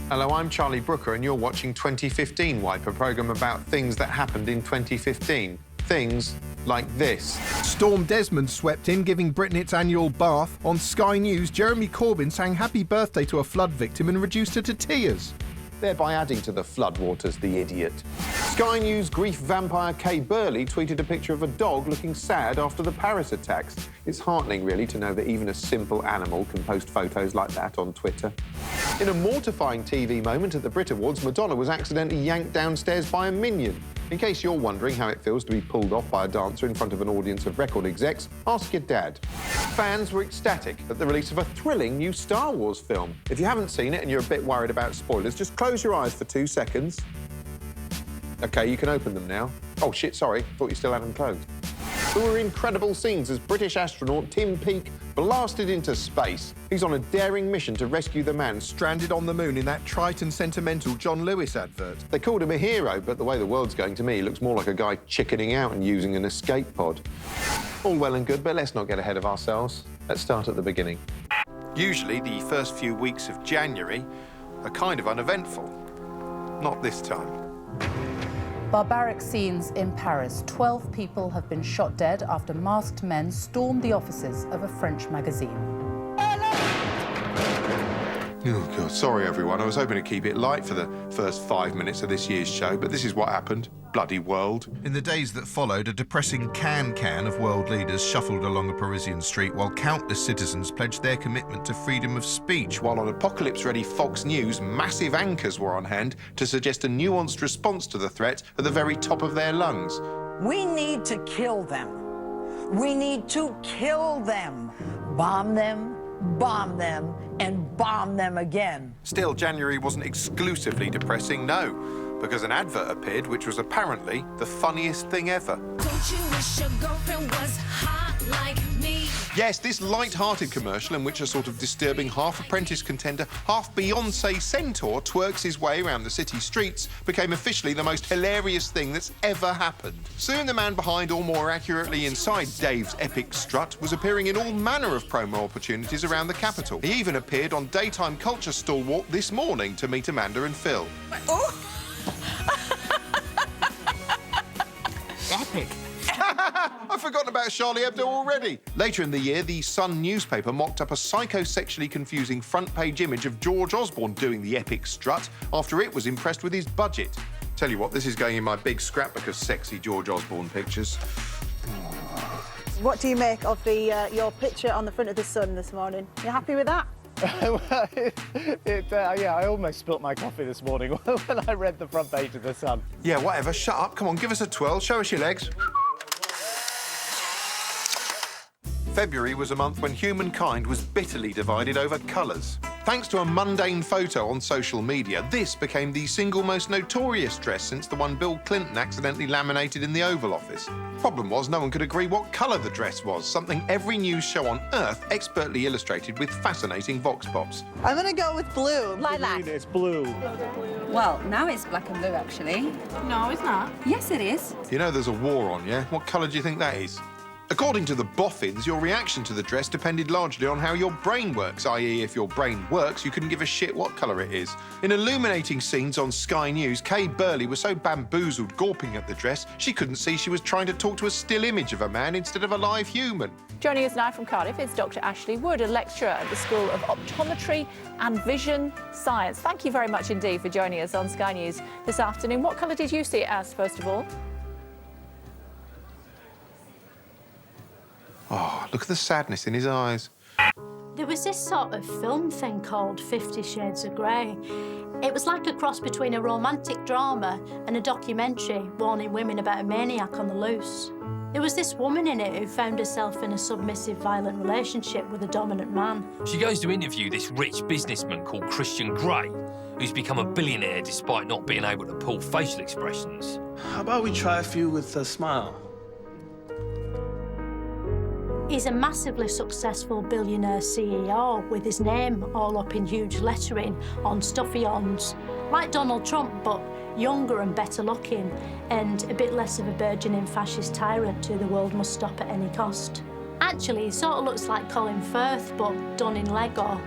Hello, I'm Charlie Brooker, and you're watching 2015 Wipe, a programme about things that happened in 2015. Things like this. Storm Desmond swept in, giving Britain its annual bath. On Sky News, Jeremy Corbyn sang happy birthday to a flood victim and reduced her to tears. Thereby adding to the floodwaters, the idiot. Sky News grief vampire Kay Burley tweeted a picture of a dog looking sad after the Paris attacks. It's heartening, really, to know that even a simple animal can post photos like that on Twitter. In a mortifying TV moment at the Brit Awards, Madonna was accidentally yanked downstairs by a minion. In case you're wondering how it feels to be pulled off by a dancer in front of an audience of record execs, ask your dad. Fans were ecstatic at the release of a thrilling new Star Wars film. If you haven't seen it and you're a bit worried about spoilers, just close your eyes for 2 seconds. OK, you can open them now. Oh, shit, sorry. Thought you still had them closed. There were incredible scenes as British astronaut Tim Peake blasted into space. He's on a daring mission to rescue the man Stranded on the moon in that trite and sentimental John Lewis advert. They called him a hero, but the way the world's going to me, he looks more like a guy chickening out and using an escape pod. All well and good, but let's not get ahead of ourselves. Let's start at the beginning. Usually, the first few weeks of January are kind of uneventful. Not this time. Barbaric scenes in Paris. 12 people have been shot dead after masked men stormed the offices of a French magazine. Oh, God, sorry, everyone. I was hoping to keep it light for the first 5 minutes of this year's show, but this is what happened. Bloody world. In the days that followed, a depressing can of world leaders shuffled along a Parisian street while countless citizens pledged their commitment to freedom of speech. While on apocalypse-ready Fox News, massive anchors were on hand to suggest a nuanced response to the threat at the very top of their lungs. We need to kill them. We need to kill them. Bomb them, and bomb them again. Still, January wasn't exclusively depressing, no, because an advert appeared which was apparently the funniest thing ever. Don't you wish your girlfriend was hot like me? Yes, this light-hearted commercial in which a sort of disturbing half-apprentice contender, half-Beyoncé centaur twerks his way around the city streets became officially the most hilarious thing that's ever happened. Soon the man behind, or more accurately inside Dave's epic strut, was appearing in all manner of promo opportunities around the capital. He even appeared on daytime culture stalwart This Morning to meet Amanda and Phil. Oh. Epic. I've forgotten about Charlie Hebdo already. Later in the year, the Sun newspaper mocked up a psychosexually confusing front-page image of George Osborne doing the epic strut after it was impressed with his budget. Tell you what, this is going in my big scrapbook of sexy George Osborne pictures. What do you make of your picture on the front of the Sun this morning? You happy with that? Yeah, I almost spilt my coffee this morning when I read the front page of the Sun. Yeah, whatever. Shut up. Come on, give us a twirl. Show us your legs. February was a month when humankind was bitterly divided over colours. Thanks to a mundane photo on social media, this became the single most notorious dress since the one Bill Clinton accidentally laminated in the Oval Office. Problem was, no one could agree what colour the dress was, something every news show on Earth expertly illustrated with fascinating vox pops. I'm going to go with blue. Lilac. It's blue. Well, now it's black and blue, actually. No, it's not. Yes, it is. You know there's a war on, yeah? What colour do you think that is? According to the boffins, your reaction to the dress depended largely on how your brain works, i.e. if your brain works, you couldn't give a shit what colour it is. In illuminating scenes on Sky News, Kay Burley was so bamboozled gawping at the dress, she couldn't see she was trying to talk to a still image of a man instead of a live human. Joining us now from Cardiff is Dr. Ashley Wood, a lecturer at the School of Optometry and Vision Science. Thank you very much indeed for joining us on Sky News this afternoon. What colour did you see it as, first of all? Oh, look at the sadness in his eyes. There was this sort of film thing called 50 Shades of Grey. It was like a cross between a romantic drama and a documentary warning women about a maniac on the loose. There was this woman in it who found herself in a submissive, violent relationship with a dominant man. She goes to interview this rich businessman called Christian Grey, who's become a billionaire despite not being able to pull facial expressions. How about we try a few with a smile? He's a massively successful billionaire CEO with his name all up in huge lettering on stuff he owns. Like Donald Trump, but younger and better looking, and a bit less of a burgeoning fascist tyrant who the world must stop at any cost. Actually, he sort of looks like Colin Firth, but done in Lego.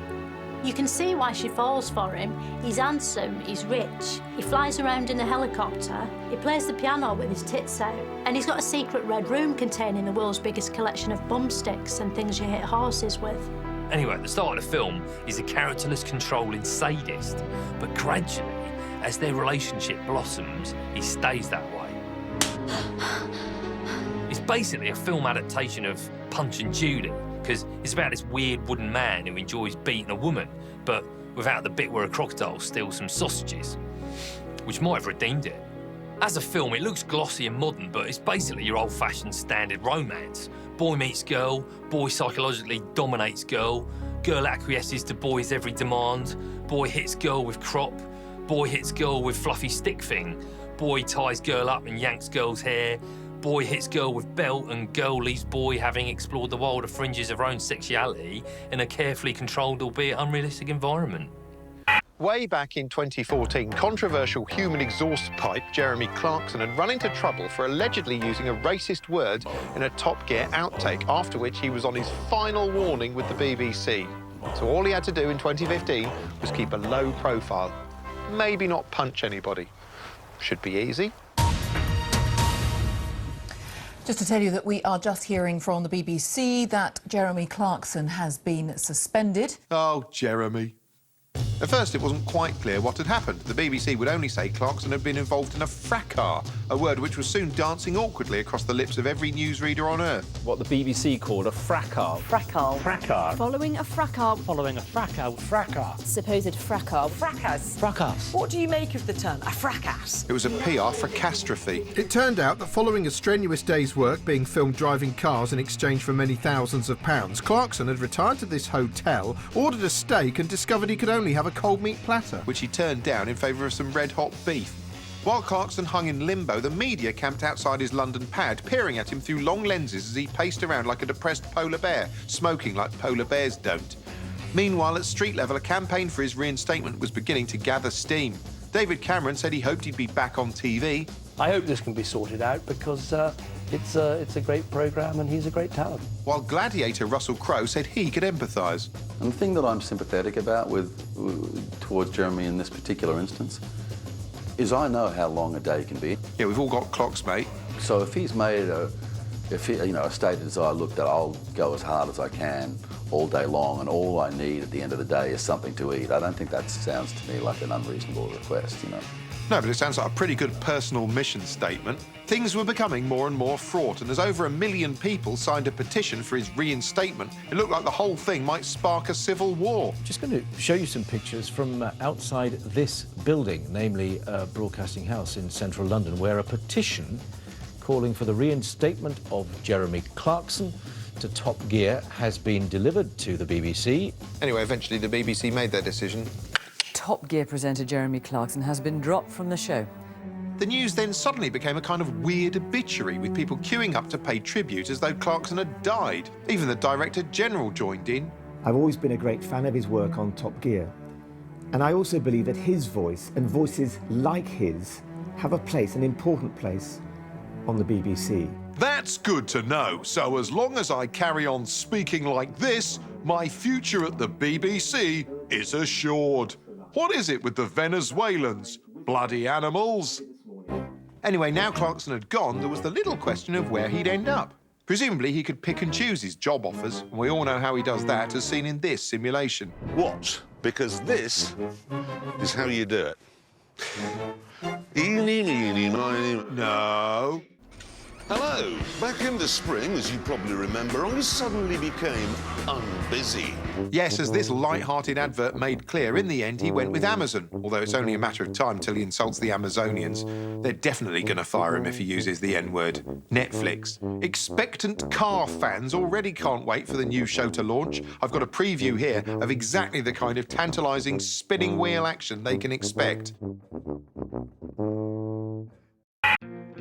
You can see why she falls for him. He's handsome, he's rich, he flies around in a helicopter, he plays the piano with his tits out, and he's got a secret red room containing the world's biggest collection of bum sticks and things you hit horses with. Anyway, at the start of the film, he's a characterless, controlling sadist. But gradually, as their relationship blossoms, he stays that way. It's basically a film adaptation of Punch and Judy, because it's about this weird wooden man who enjoys beating a woman, but without the bit where a crocodile steals some sausages, which might have redeemed it. As a film, it looks glossy and modern, but it's basically your old-fashioned standard romance. Boy meets girl, boy psychologically dominates girl, girl acquiesces to boy's every demand, boy hits girl with crop, boy hits girl with fluffy stick thing, boy ties girl up and yanks girl's hair, boy hits girl with belt and girl leaves boy having explored the wilder fringes of her own sexuality in a carefully controlled, albeit unrealistic environment. Way back in 2014, controversial human exhaust pipe Jeremy Clarkson had run into trouble for allegedly using a racist word in a Top Gear outtake, after which he was on his final warning with the BBC. So all he had to do in 2015 was keep a low profile. Maybe not punch anybody. Should be easy. Just to tell you that we are just hearing from the BBC that Jeremy Clarkson has been suspended. Oh, Jeremy. At first, it wasn't quite clear what had happened. The BBC would only say Clarkson had been involved in a fracas, a word which was soon dancing awkwardly across the lips of every newsreader on Earth. What the BBC called a fracas. Fracas. Fracas. Following a fracas. Following a fracas. Fracas. Supposed fracas. Fracas. Fracas. What do you make of the term, a fracas? It was a PR fracastrophe. It turned out that following a strenuous day's work being filmed driving cars in exchange for many thousands of pounds, Clarkson had retired to this hotel, ordered a steak and discovered he could only have a cold meat platter, which he turned down in favour of some red-hot beef. While Clarkson hung in limbo, the media camped outside his London pad, peering at him through long lenses as he paced around like a depressed polar bear, smoking like polar bears don't. Meanwhile, at street level, a campaign for his reinstatement was beginning to gather steam. David Cameron said he hoped he'd be back on TV. I hope this can be sorted out because it's a great programme and he's a great talent. While Gladiator Russell Crowe said he could empathise. And the thing that I'm sympathetic about towards Jeremy in this particular instance is I know how long a day can be. Yeah, we've all got clocks, mate. So if he's made a stated desire, look, that I'll go as hard as I can all day long and all I need at the end of the day is something to eat, I don't think that sounds to me like an unreasonable request, you know. No, but it sounds like a pretty good personal mission statement. Things were becoming more and more fraught, and as over 1 million people signed a petition for his reinstatement, it looked like the whole thing might spark a civil war. Just going to show you some pictures from outside this building, namely Broadcasting House in central London, where a petition calling for the reinstatement of Jeremy Clarkson to Top Gear has been delivered to the BBC. Anyway, eventually the BBC made their decision. Top Gear presenter Jeremy Clarkson has been dropped from the show. The news then suddenly became a kind of weird obituary, with people queuing up to pay tribute as though Clarkson had died. Even the Director General joined in. I've always been a great fan of his work on Top Gear. And I also believe that his voice and voices like his have a place, an important place, on the BBC. That's good to know. So as long as I carry on speaking like this, my future at the BBC is assured. What is it with the Venezuelans? Bloody animals? Anyway, now Clarkson had gone, there was the little question of where he'd end up. Presumably he could pick and choose his job offers, and we all know how he does that, as seen in this simulation. Watch, because this is how you do it. No. Hello. Back in the spring, as you probably remember, I suddenly became unbusy. Yes, as this light-hearted advert made clear, in the end he went with Amazon. Although it's only a matter of time till he insults the Amazonians. They're definitely going to fire him if he uses the N-word. Netflix. Expectant car fans already can't wait for the new show to launch. I've got a preview here of exactly the kind of tantalising spinning wheel action they can expect.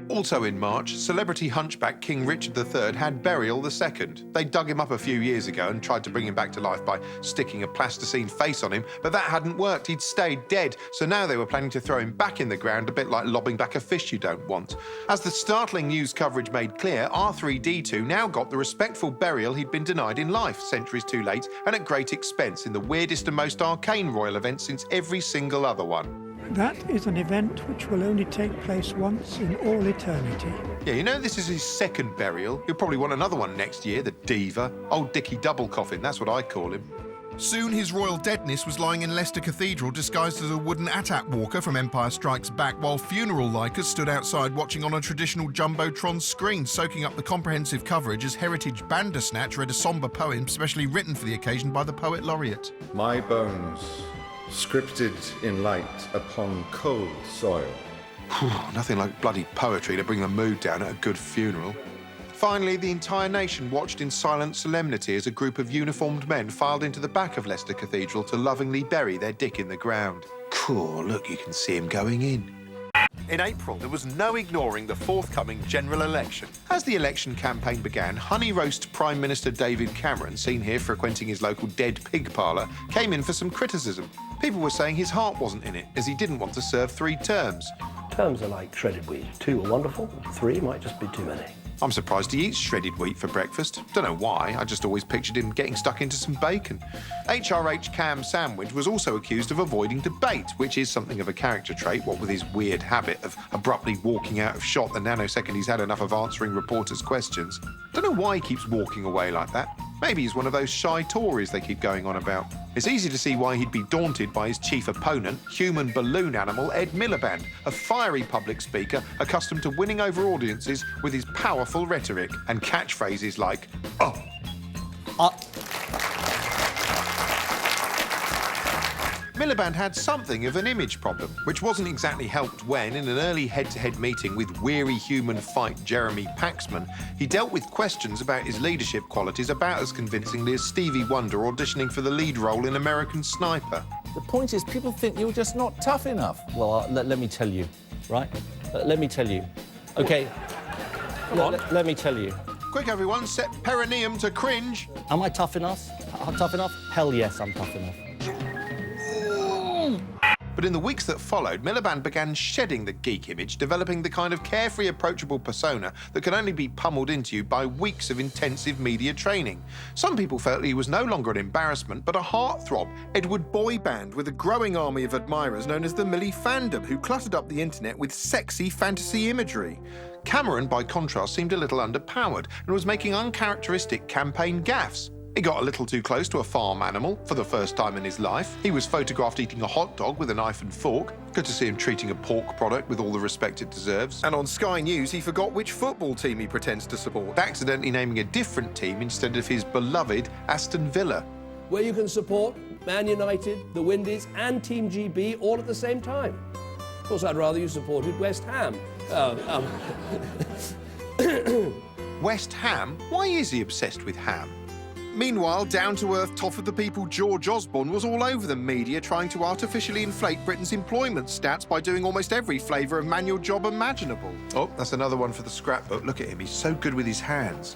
Also in March, celebrity hunchback King Richard III had burial II. They dug him up a few years ago and tried to bring him back to life by sticking a plasticine face on him, but that hadn't worked. He'd stayed dead, so now they were planning to throw him back in the ground, a bit like lobbing back a fish you don't want. As the startling news coverage made clear, R3-D2 now got the respectful burial he'd been denied in life, centuries too late, and at great expense in the weirdest and most arcane royal event since every single other one. That is an event which will only take place once in all eternity. Yeah, you know this is his second burial. He'll probably want another one next year, the diva. Old Dickie Double Coffin, that's what I call him. Soon his royal deadness was lying in Leicester Cathedral disguised as a wooden AT-AT walker from Empire Strikes Back, while funeral likers stood outside watching on a traditional Jumbotron screen, soaking up the comprehensive coverage as Heritage Bandersnatch read a sombre poem specially written for the occasion by the Poet Laureate. My bones, scripted in light upon cold soil. Nothing like bloody poetry to bring the mood down at a good funeral. Finally, the entire nation watched in silent solemnity as a group of uniformed men filed into the back of Leicester Cathedral to lovingly bury their dick in the ground. Cool, look, you can see him going in. In April, there was no ignoring the forthcoming general election. As the election campaign began, honey roast Prime Minister David Cameron, seen here frequenting his local dead pig parlour, came in for some criticism. People were saying his heart wasn't in it, as he didn't want to serve 3 terms. Terms are like shredded wheat. 2 are wonderful, 3 might just be too many. I'm surprised he eats shredded wheat for breakfast. Don't know why, I just always pictured him getting stuck into some bacon. HRH Cam Sandwich was also accused of avoiding debate, which is something of a character trait, what with his weird habit of abruptly walking out of shot the nanosecond he's had enough of answering reporters' questions. Don't know why he keeps walking away like that. Maybe he's one of those shy Tories they keep going on about. It's easy to see why he'd be daunted by his chief opponent, human balloon animal Ed Miliband, a fiery public speaker accustomed to winning over audiences with his powerful rhetoric and catchphrases like, "Oh." Miliband had something of an image problem, which wasn't exactly helped when, in an early head-to-head meeting with weary human fight Jeremy Paxman, he dealt with questions about his leadership qualities about as convincingly as Stevie Wonder auditioning for the lead role in American Sniper. The point is, people think you're just not tough enough. Well, let me tell you, right? Let me tell you. OK. Let me tell you. Quick, everyone, set perineum to cringe. Am I tough enough? Tough enough? Hell yes, I'm tough enough. But in the weeks that followed, Miliband began shedding the geek image, developing the kind of carefree, approachable persona that could only be pummeled into you by weeks of intensive media training. Some people felt he was no longer an embarrassment, but a heartthrob, Edward boy band with a growing army of admirers known as the Millie Fandom, who cluttered up the internet with sexy fantasy imagery. Cameron, by contrast, seemed a little underpowered and was making uncharacteristic campaign gaffes. He got a little too close to a farm animal for the first time in his life. He was photographed eating a hot dog with a knife and fork. Good to see him treating a pork product with all the respect it deserves. And on Sky News, he forgot which football team he pretends to support, accidentally naming a different team instead of his beloved Aston Villa. Where you can support Man United, the Windies and Team GB all at the same time. Of course, I'd rather you supported West Ham. West Ham? Why is he obsessed with ham? Meanwhile, down-to-earth, top-of-the-people George Osborne was all over the media trying to artificially inflate Britain's employment stats by doing almost every flavour of manual job imaginable. Oh, that's another one for the scrapbook. Look at him, he's so good with his hands.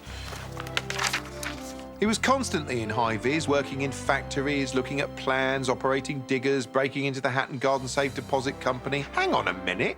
He was constantly in high-vis, working in factories, looking at plans, operating diggers, breaking into the Hatton Garden Safe Deposit Company. Hang on a minute.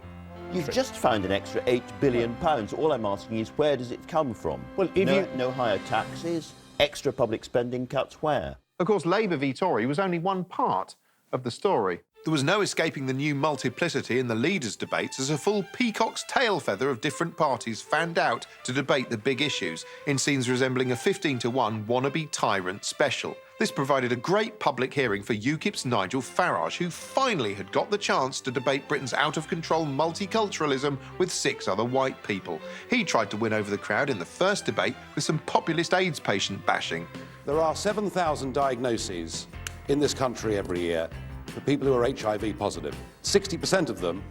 You've just found an extra £8 billion. All I'm asking is, where does it come from? Well, no higher taxes, extra public spending cuts, where? Of course, Labour v Tory was only one part of the story. There was no escaping the new multiplicity in the leaders' debates as a full peacock's tail feather of different parties fanned out to debate the big issues in scenes resembling a 15-to-1 wannabe tyrant special. This provided a great public hearing for UKIP's Nigel Farage, who finally had got the chance to debate Britain's out-of-control multiculturalism with 6 other white people. He tried to win over the crowd in the first debate with some populist AIDS patient bashing. There are 7,000 diagnoses in this country every year for people who are HIV positive. 60% of them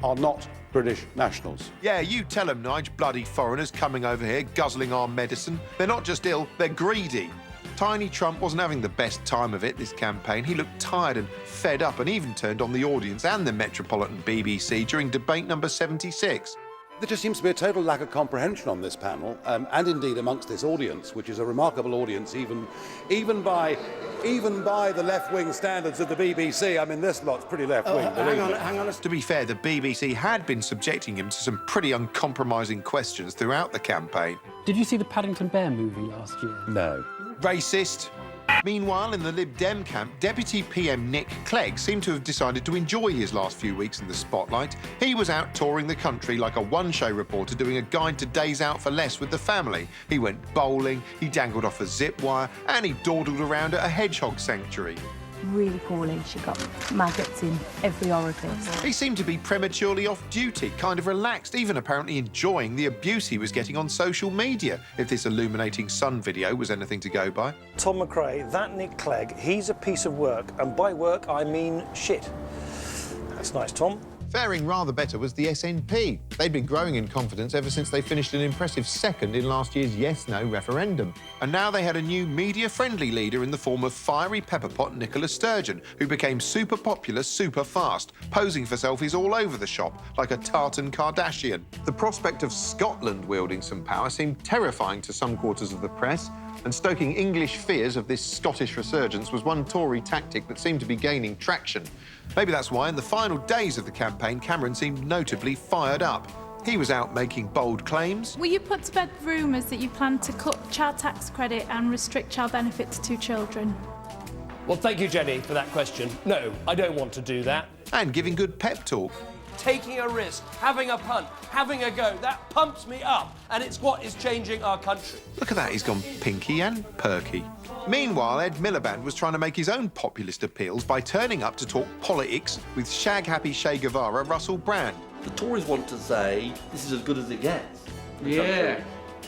are not British nationals. Yeah, you tell them, Nige, bloody foreigners coming over here guzzling our medicine. They're not just ill, they're greedy. Tiny Trump wasn't having the best time of it this campaign. He looked tired and fed up and even turned on the audience and the Metropolitan BBC during debate number 76. There just seems to be a total lack of comprehension on this panel, and indeed amongst this audience, which is a remarkable audience, even by the left-wing standards of the BBC. I mean, this lot's pretty left-wing. Hang on. To be fair, the BBC had been subjecting him to some pretty uncompromising questions throughout the campaign. Did you see the Paddington Bear movie last year? No. Racist. Meanwhile, in the Lib Dem camp, Deputy PM Nick Clegg seemed to have decided to enjoy his last few weeks in the spotlight. He was out touring the country like a one-show reporter doing a guide to days out for less with the family. He went bowling, he dangled off a zip wire, and he dawdled around at a hedgehog sanctuary. Really poorly. She got maggots in every orifice. He seemed to be prematurely off duty, kind of relaxed, even apparently enjoying the abuse he was getting on social media, if this illuminating Sun video was anything to go by. Tom McRae, that Nick Clegg, he's a piece of work, and by work I mean shit. That's nice, Tom. Faring rather better was the SNP. They'd been growing in confidence ever since they finished an impressive second in last year's yes-no referendum. And now they had a new media-friendly leader in the form of fiery pepperpot Nicola Sturgeon, who became super popular super fast, posing for selfies all over the shop, like a tartan Kardashian. The prospect of Scotland wielding some power seemed terrifying to some quarters of the press, and stoking English fears of this Scottish resurgence was one Tory tactic that seemed to be gaining traction. Maybe that's why in the final days of the campaign, Cameron seemed notably fired up. He was out making bold claims. Will you put to bed rumours that you plan to cut child tax credit and restrict child benefit to 2 children? Well, thank you, Jenny, for that question. No, I don't want to do that. And giving good pep talk. Taking a risk, having a punt, having a go, that pumps me up, and it's what is changing our country. Look at that, he's gone pinky and perky. Meanwhile, Ed Miliband was trying to make his own populist appeals by turning up to talk politics with shag-happy Che Guevara Russell Brand. The Tories want to say this is as good as it gets. Yeah.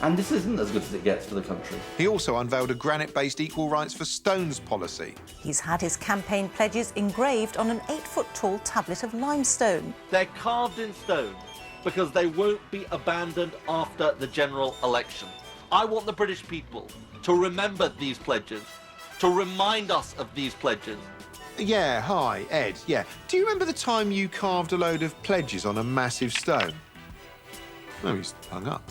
And this isn't as good as it gets for the country. He also unveiled a granite-based equal rights for stones policy. He's had his campaign pledges engraved on an 8-foot-tall tablet of limestone. They're carved in stone because they won't be abandoned after the general election. I want the British people to remember these pledges, to remind us of these pledges. Yeah, hi, Ed, yeah. Do you remember the time you carved a load of pledges on a massive stone? Oh, he's hung up.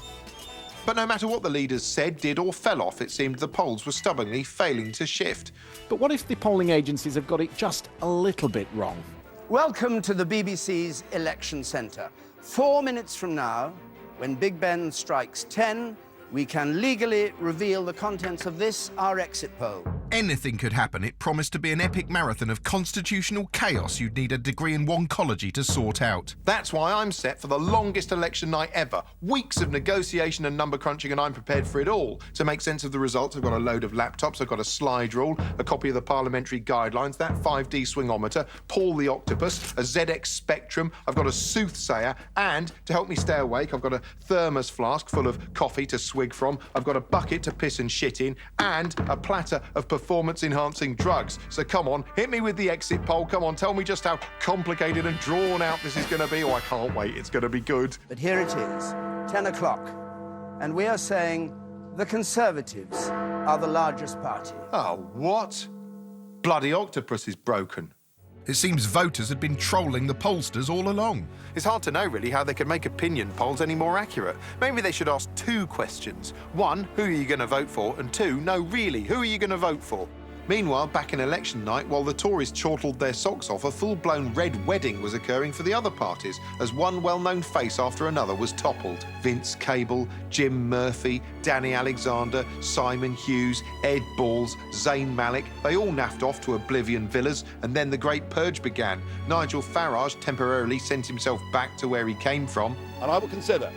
But no matter what the leaders said, did or fell off, it seemed the polls were stubbornly failing to shift. But what if the polling agencies have got it just a little bit wrong? Welcome to the BBC's Election Centre. 4 minutes from now, when Big Ben strikes 10, we can legally reveal the contents of this, our exit poll. Anything could happen. It promised to be an epic marathon of constitutional chaos you'd need a degree in wonkology to sort out. That's why I'm set for the longest election night ever. Weeks of negotiation and number crunching, and I'm prepared for it all. To make sense of the results, I've got a load of laptops, I've got a slide rule, a copy of the parliamentary guidelines, that 5D swingometer, Paul the Octopus, a ZX Spectrum, I've got a soothsayer, and, to help me stay awake, I've got a thermos flask full of coffee to swig from, I've got a bucket to piss and shit in, and a platter of performance-enhancing drugs. So come on, hit me with the exit poll. Come on, tell me just how complicated and drawn out this is going to be. Oh, I can't wait. It's going to be good. But here it is, 10 o'clock, and we are saying the Conservatives are the largest party. Oh, what? Bloody octopus is broken. It seems voters had been trolling the pollsters all along. It's hard to know, really, how they could make opinion polls any more accurate. Maybe they should ask 2 questions. 1, who are you going to vote for? And 2, no, really, who are you going to vote for? Meanwhile, back in election night, while the Tories chortled their socks off, a full-blown red wedding was occurring for the other parties, as one well-known face after another was toppled. Vince Cable, Jim Murphy, Danny Alexander, Simon Hughes, Ed Balls, Zayn Malik, they all naffed off to Oblivion Villas, and then the Great Purge began. Nigel Farage temporarily sent himself back to where he came from. And I will consider,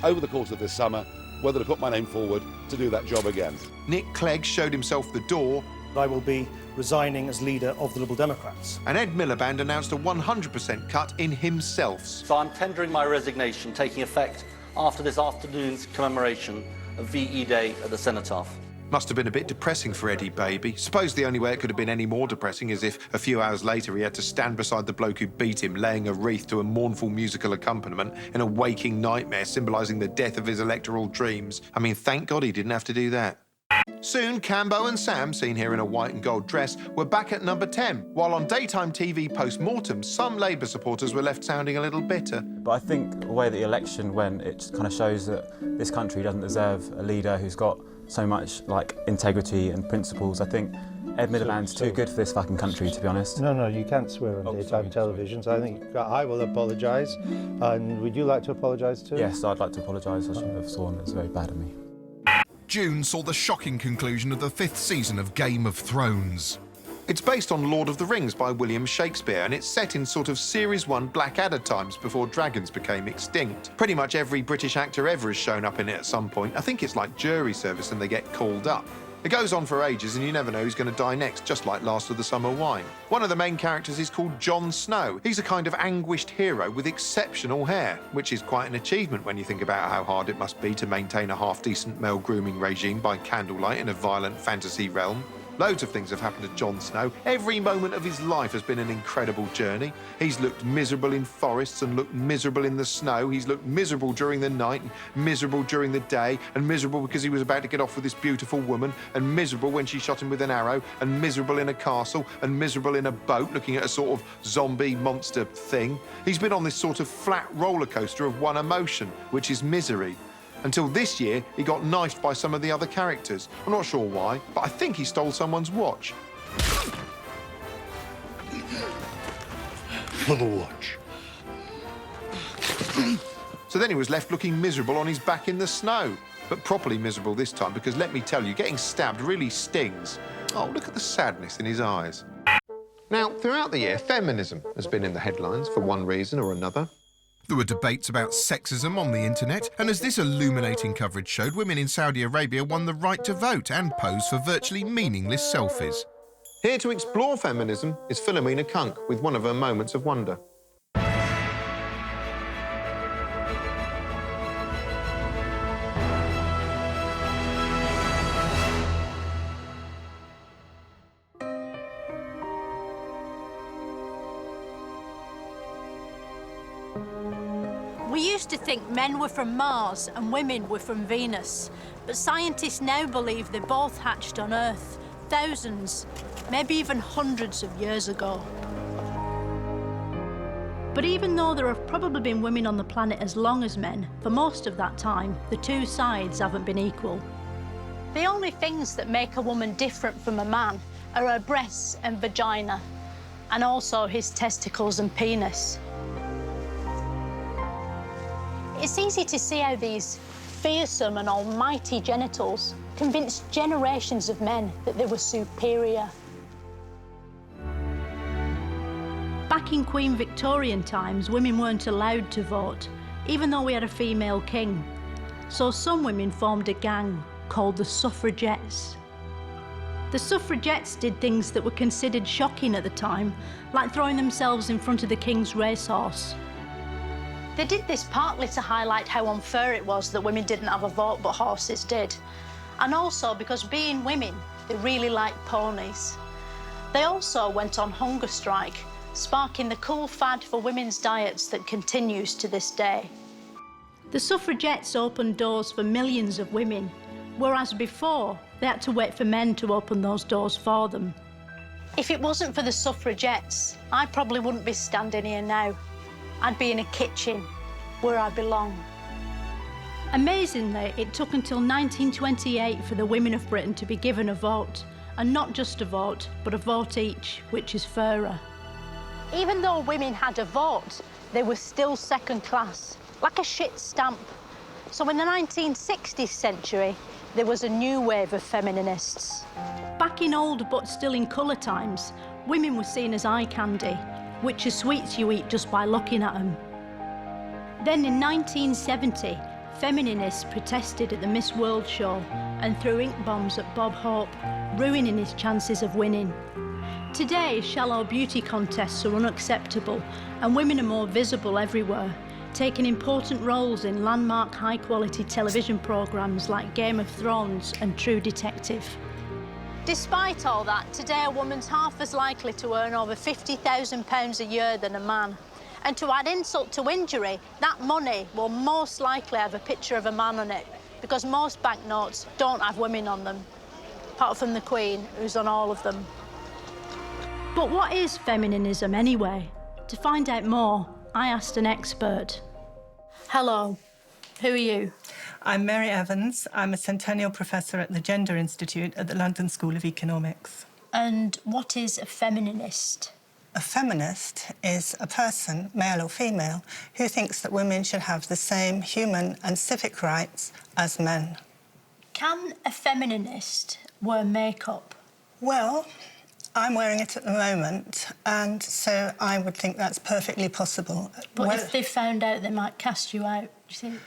over the course of this summer, whether to put my name forward to do that job again. Nick Clegg showed himself the door. I will be resigning as leader of the Liberal Democrats. And Ed Miliband announced a 100% cut in himself's. So I'm tendering my resignation, taking effect after this afternoon's commemoration of VE Day at the Cenotaph. Must have been a bit depressing for Eddie Baby. Suppose the only way it could have been any more depressing is if a few hours later he had to stand beside the bloke who beat him, laying a wreath to a mournful musical accompaniment in a waking nightmare symbolising the death of his electoral dreams. I mean, thank God he didn't have to do that. Soon, Cambo and Sam, seen here in a white and gold dress, were back at number 10, while on daytime TV post-mortem, some Labour supporters were left sounding a little bitter. But I think the way the election went, it kind of shows that this country doesn't deserve a leader who's got so much, like, integrity and principles. I think Ed Miliband's too good for this fucking country, to be honest. No, you can't swear on daytime television, so I think I will apologise. And would you like to apologise too? Yes, I'd like to apologise. I shouldn't have sworn. It was very bad of me. June saw the shocking conclusion of the 5th season of Game of Thrones. It's based on Lord of the Rings by William Shakespeare, and it's set in sort of Series 1 Blackadder times before dragons became extinct. Pretty much every British actor ever has shown up in it at some point. I think it's like jury service and they get called up. It goes on for ages and you never know who's going to die next, just like Last of the Summer Wine. One of the main characters is called Jon Snow. He's a kind of anguished hero with exceptional hair, which is quite an achievement when you think about how hard it must be to maintain a half-decent male grooming regime by candlelight in a violent fantasy realm. Loads of things have happened to Jon Snow. Every moment of his life has been an incredible journey. He's looked miserable in forests and looked miserable in the snow. He's looked miserable during the night, and miserable during the day, and miserable because he was about to get off with this beautiful woman, and miserable when she shot him with an arrow, and miserable in a castle, and miserable in a boat looking at a sort of zombie monster thing. He's been on this sort of flat roller coaster of one emotion, which is misery. Until this year, he got knifed by some of the other characters. I'm not sure why, but I think he stole someone's watch. For the watch. So then he was left looking miserable on his back in the snow. But properly miserable this time, because let me tell you, getting stabbed really stings. Oh, look at the sadness in his eyes. Now, throughout the year, feminism has been in the headlines for one reason or another. There were debates about sexism on the internet, and as this illuminating coverage showed, women in Saudi Arabia won the right to vote and pose for virtually meaningless selfies. Here to explore feminism is Philomena Kunk with one of her moments of wonder. We used to think men were from Mars and women were from Venus, but scientists now believe they both hatched on Earth thousands, maybe even hundreds of years ago. But even though there have probably been women on the planet as long as men, for most of that time, the two sides haven't been equal. The only things that make a woman different from a man are her breasts and vagina, and also his testicles and penis. It's easy to see how these fearsome and almighty genitals convinced generations of men that they were superior. Back in Queen Victorian times, women weren't allowed to vote, even though we had a female king. So some women formed a gang called the Suffragettes. The Suffragettes did things that were considered shocking at the time, like throwing themselves in front of the king's racehorse. They did this partly to highlight how unfair it was that women didn't have a vote but horses did, and also because being women, they really liked ponies. They also went on hunger strike, sparking the cool fad for women's diets that continues to this day. The Suffragettes opened doors for millions of women, whereas before they had to wait for men to open those doors for them. If it wasn't for the Suffragettes, I probably wouldn't be standing here now. I'd be in a kitchen where I belong. Amazingly, it took until 1928 for the women of Britain to be given a vote, and not just a vote, but a vote each, which is fairer. Even though women had a vote, they were still second class, like a shit stamp. So in the 1960s century, there was a new wave of feminists. Back in old but still in colour times, women were seen as eye candy, which are sweets you eat just by looking at them. Then in 1970, feminists protested at the Miss World show and threw ink bombs at Bob Hope, ruining his chances of winning. Today, shallow beauty contests are unacceptable and women are more visible everywhere, taking important roles in landmark high-quality television programmes like Game of Thrones and True Detective. Despite all that, today a woman's half as likely to earn over £50,000 a year than a man. And to add insult to injury, that money will most likely have a picture of a man on it, because most banknotes don't have women on them. apart from the Queen, who's on all of them. But what is feminism anyway? To find out more, I asked an expert. Hello, who are you? I'm Mary Evans. I'm a Centennial Professor at the Gender Institute at the London School of Economics. And what is a feminist? A feminist is a person, male or female, who thinks that women should have the same human and civic rights as men. Can a feminist wear makeup? Well, I'm wearing it at the moment, and so I would think that's perfectly possible. But if they found out, they might cast you out, do you think?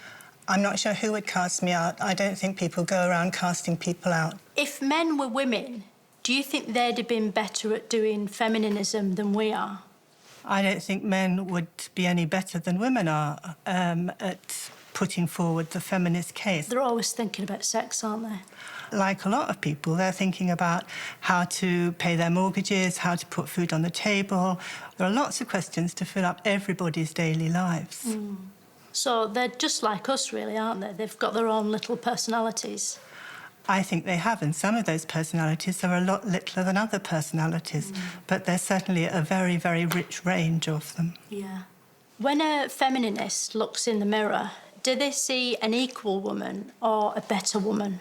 I'm not sure who would cast me out. I don't think people go around casting people out. If men were women, do you think they'd have been better at doing feminism than we are? I don't think men would be any better than women are at putting forward the feminist case. They're always thinking about sex, aren't they? Like a lot of people, they're thinking about how to pay their mortgages, how to put food on the table. There are lots of questions to fill up everybody's daily lives. Mm. So they're just like us, really, aren't they? They've got their own little personalities. I think they have, and some of those personalities are a lot littler than other personalities, but there's certainly a very, very rich range of them. Yeah. When a feminist looks in the mirror, do they see an equal woman or a better woman?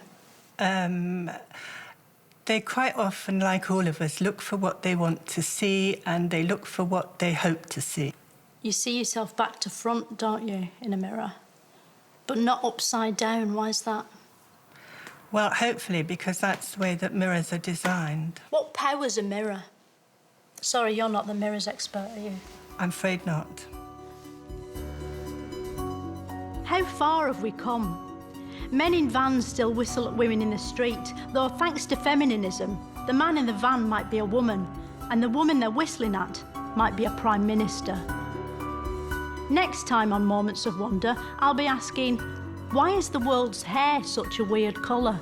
They quite often, like all of us, look for what they want to see and they look for what they hope to see. You see yourself back to front, don't you, in a mirror? But not upside down. Why is that? Well, hopefully, because that's the way that mirrors are designed. What power's a mirror? Sorry, you're not the mirrors expert, are you? I'm afraid not. How far have we come? Men in vans still whistle at women in the street, though thanks to feminism, the man in the van might be a woman, and the woman they're whistling at might be a Prime Minister. Next time on Moments of Wonder, I'll be asking, why is the world's hair such a weird colour?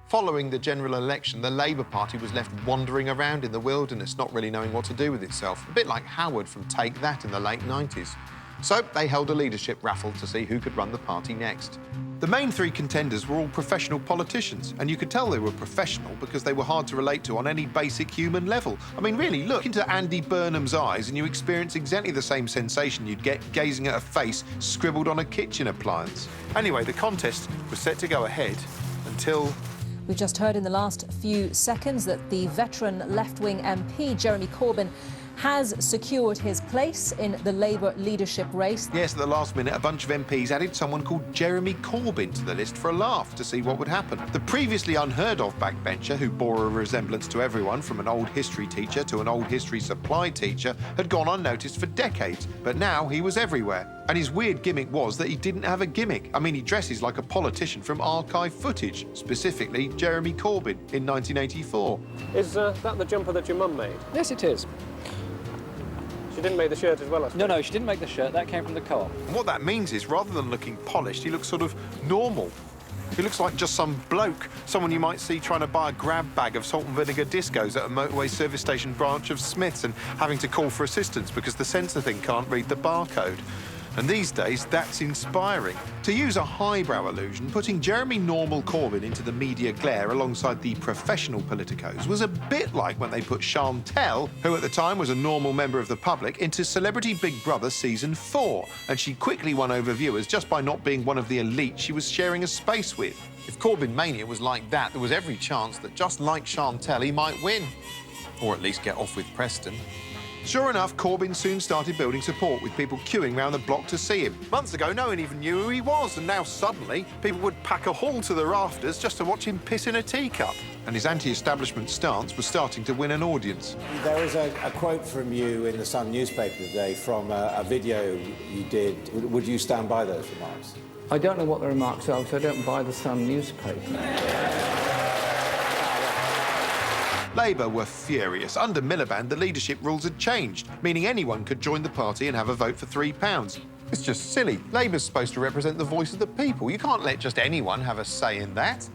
Following the general election, the Labour Party was left wandering around in the wilderness, not really knowing what to do with itself. A bit like Howard from Take That in the late 90s. So they held a leadership raffle to see who could run the party next. The main three contenders were all professional politicians, and you could tell they were professional because they were hard to relate to on any basic human level. I mean, really, look into Andy Burnham's eyes and you experience exactly the same sensation you'd get gazing at a face scribbled on a kitchen appliance. Anyway, the contest was set to go ahead until... We've just heard in the last few seconds that the veteran left-wing MP, Jeremy Corbyn, has secured his place in the Labour leadership race. Yes, at the last minute, a bunch of MPs added someone called Jeremy Corbyn to the list for a laugh to see what would happen. The previously unheard-of backbencher, who bore a resemblance to everyone from an old history teacher to an old history supply teacher, had gone unnoticed for decades, but now he was everywhere. And his weird gimmick was that he didn't have a gimmick. I mean, he dresses like a politician from archive footage, specifically Jeremy Corbyn in 1984. Is that the jumper that your mum made? Yes, it is. She didn't make the shirt as well, I suppose. No, she didn't make the shirt. That came from the co-op. And what that means is, rather than looking polished, he looks sort of normal. He looks like just some bloke, someone you might see trying to buy a grab bag of salt and vinegar discos at a motorway service station branch of Smith's and having to call for assistance because the sensor thing can't read the barcode. And these days, that's inspiring. To use a highbrow illusion, putting Jeremy Normal Corbyn into the media glare alongside the professional politicos was a bit like when they put Chantel, who at the time was a normal member of the public, into Celebrity Big Brother Season 4, and she quickly won over viewers just by not being one of the elite she was sharing a space with. If Corbyn Mania was like that, there was every chance that just like Chantel, he might win. Or at least get off with Preston. Sure enough, Corbyn soon started building support, with people queuing round the block to see him. Months ago, no one even knew who he was, and now suddenly, people would pack a hall to the rafters just to watch him piss in a teacup. And his anti-establishment stance was starting to win an audience. There is a quote from you in the Sun newspaper today from a video you did. Would you stand by those remarks? I don't know what the remarks are, because I don't buy the Sun newspaper. Labour were furious. Under Miliband, the leadership rules had changed, meaning anyone could join the party and have a vote for £3. It's just silly. Labour's supposed to represent the voice of the people. You can't let just anyone have a say in that.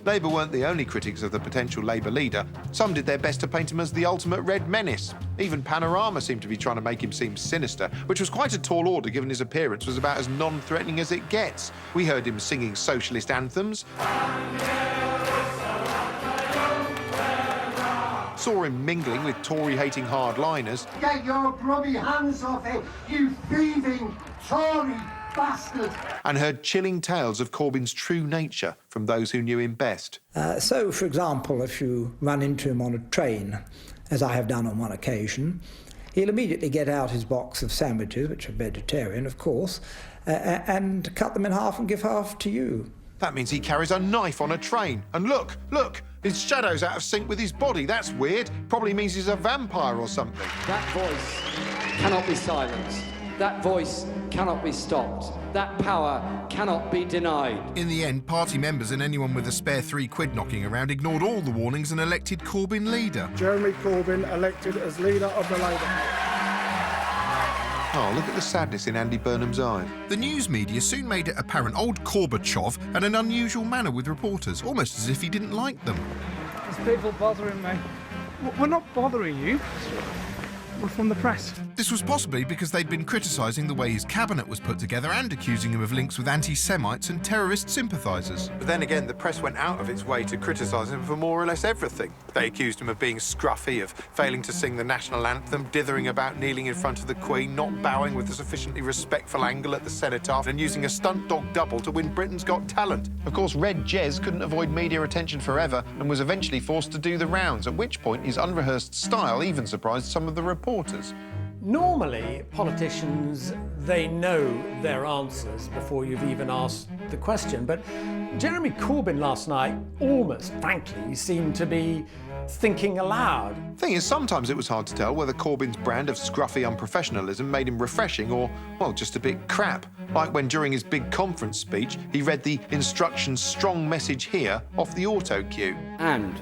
Labour weren't the only critics of the potential Labour leader. Some did their best to paint him as the ultimate red menace. Even Panorama seemed to be trying to make him seem sinister, which was quite a tall order given his appearance was about as non-threatening as it gets. We heard him singing socialist anthems. Saw him mingling with Tory-hating hardliners. Get your grubby hands off it, you thieving Tory bastard! And heard chilling tales of Corbyn's true nature from those who knew him best. So, for example, if you run into him on a train, as I have done on one occasion, he'll immediately get out his box of sandwiches, which are vegetarian, of course, and cut them in half and give half to you. That means he carries a knife on a train. And look, his shadow's out of sync with his body. That's weird. Probably means he's a vampire or something. That voice cannot be silenced. That voice cannot be stopped. That power cannot be denied. In the end, party members and anyone with a spare £3 knocking around ignored all the warnings and elected Corbyn leader. Jeremy Corbyn elected as leader of the Labour Party. Oh, look at the sadness in Andy Burnham's eye. The news media soon made it apparent old Gorbachev had an unusual manner with reporters, almost as if he didn't like them. There's people bothering me. We're not bothering you. We're from the press. This was possibly because they'd been criticising the way his cabinet was put together and accusing him of links with anti-Semites and terrorist sympathisers. But then again, the press went out of its way to criticise him for more or less everything. They accused him of being scruffy, of failing to sing the national anthem, dithering about kneeling in front of the Queen, not bowing with a sufficiently respectful angle at the cenotaph, and using a stunt dog double to win Britain's Got Talent. Of course, Red Jez couldn't avoid media attention forever and was eventually forced to do the rounds, at which point his unrehearsed style even surprised some of the reporters. Normally, politicians, they know their answers before you've even asked the question. But Jeremy Corbyn last night, almost frankly, seemed to be thinking aloud. Thing is, sometimes it was hard to tell whether Corbyn's brand of scruffy unprofessionalism made him refreshing or, well, just a bit crap. Like when during his big conference speech, he read the instructions "strong message here" off the auto cue. And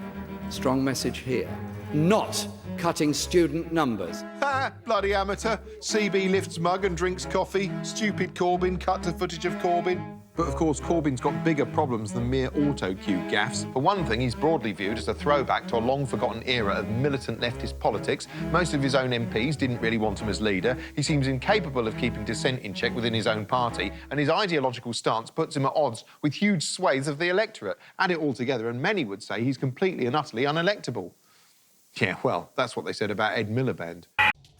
strong message here. Not cutting student numbers. Ha! Bloody amateur. CB lifts mug and drinks coffee. Stupid Corbyn, cut to footage of Corbyn. But of course, Corbyn's got bigger problems than mere auto-cue gaffes. For one thing, he's broadly viewed as a throwback to a long-forgotten era of militant leftist politics. Most of his own MPs didn't really want him as leader. He seems incapable of keeping dissent in check within his own party, and his ideological stance puts him at odds with huge swathes of the electorate. Add it all together, and many would say he's completely and utterly unelectable. Yeah, well, that's what they said about Ed Miliband.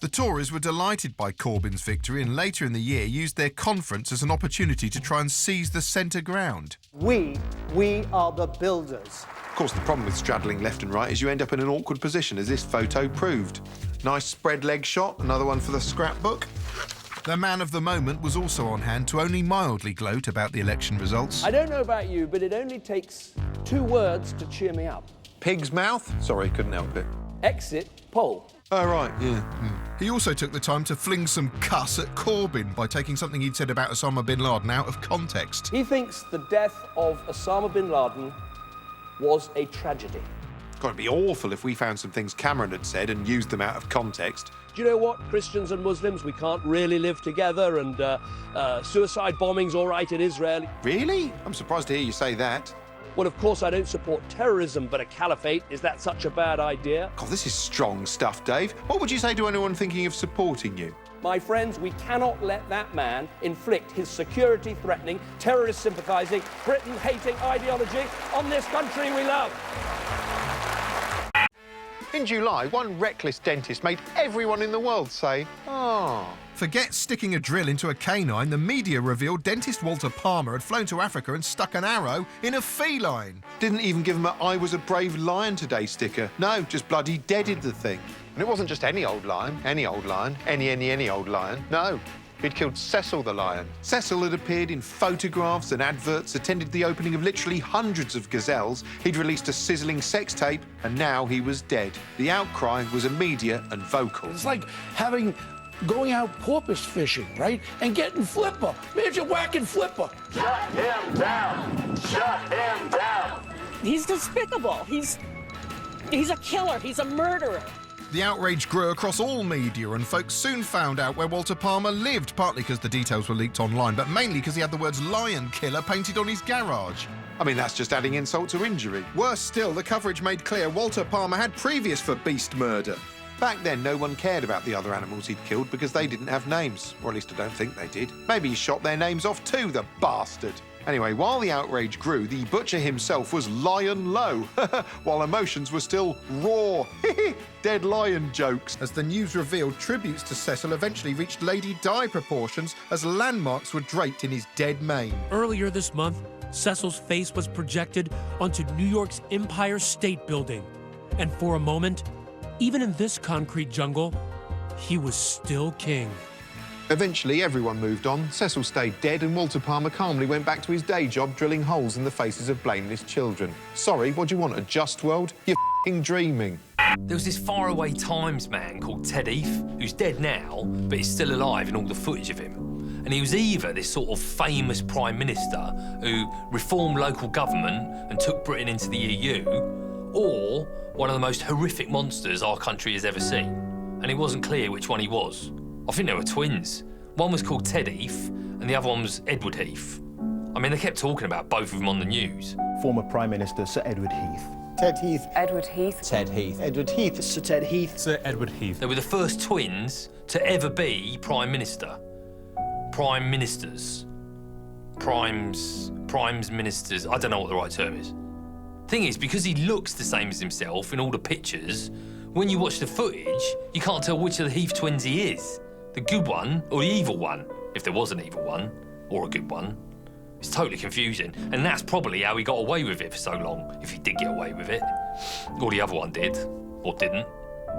The Tories were delighted by Corbyn's victory and later in the year used their conference as an opportunity to try and seize the centre ground. We are the builders. Of course, the problem with straddling left and right is you end up in an awkward position, as this photo proved. Nice spread leg shot, another one for the scrapbook. The man of the moment was also on hand to only mildly gloat about the election results. I don't know about you, but it only takes 2 words to cheer me up. Pig's mouth? Sorry, couldn't help it. Exit poll. Oh, right, yeah. He also took the time to fling some cuss at Corbyn by taking something he'd said about Osama bin Laden out of context. He thinks the death of Osama bin Laden was a tragedy. It's got to be awful if we found some things Cameron had said and used them out of context. Do you know what? Christians and Muslims, we can't really live together, and suicide bombing's all right in Israel. Really? I'm surprised to hear you say that. Well, of course, I don't support terrorism, but a caliphate, is that such a bad idea? God, this is strong stuff, Dave. What would you say to anyone thinking of supporting you? My friends, we cannot let that man inflict his security-threatening, terrorist-sympathising, Britain-hating ideology on this country we love. In July, one reckless dentist made everyone in the world say, "Oh." Forget sticking a drill into a canine, the media revealed dentist Walter Palmer had flown to Africa and stuck an arrow in a feline. Didn't even give him a "I was a brave lion today" sticker. No, just bloody deaded the thing. And it wasn't just any old lion, any old lion, any old lion. No. He'd killed Cecil the lion. Cecil had appeared in photographs and adverts, attended the opening of literally hundreds of gazelles. He'd released a sizzling sex tape, and now he was dead. The outcry was immediate and vocal. It's like going out porpoise fishing, right? And getting flipper. Imagine whacking flipper. Shut him down! Shut him down! He's despicable. He's a killer. He's a murderer. The outrage grew across all media, and folks soon found out where Walter Palmer lived, partly because the details were leaked online, but mainly because he had the words "Lion Killer" painted on his garage. I mean, that's just adding insult to injury. Worse still, the coverage made clear Walter Palmer had previous for beast murder. Back then, no one cared about the other animals he'd killed because they didn't have names. Or at least I don't think they did. Maybe he shot their names off too, the bastard. Anyway, while the outrage grew, the butcher himself was lying low, while emotions were still raw. Dead lion jokes. As the news revealed, tributes to Cecil eventually reached Lady Di proportions as landmarks were draped in his dead mane. Earlier this month, Cecil's face was projected onto New York's Empire State Building. And for a moment, even in this concrete jungle, he was still king. Eventually, everyone moved on. Cecil stayed dead, and Walter Palmer calmly went back to his day job drilling holes in the faces of blameless children. Sorry, what do you want, a just world? You're f***ing dreaming. There was this faraway Times man called Ted Heath, who's dead now, but he's still alive in all the footage of him. And he was either this sort of famous Prime Minister who reformed local government and took Britain into the EU, or one of the most horrific monsters our country has ever seen. And it wasn't clear which one he was. I think they were twins. One was called Ted Heath, and the other one was Edward Heath. I mean, they kept talking about both of them on the news. Former Prime Minister Sir Edward Heath. Ted Heath. Edward Heath. Ted Heath. Edward Heath. Sir Ted Heath. Sir Edward Heath. They were the first twins to ever be Prime Minister. Prime Ministers. Primes Ministers. I don't know what the right term is. Thing is, because he looks the same as himself in all the pictures, when you watch the footage, you can't tell which of the Heath twins he is. The good one or the evil one, if there was an evil one, or a good one. It's totally confusing, and that's probably how he got away with it for so long, if he did get away with it. Or the other one did, or didn't.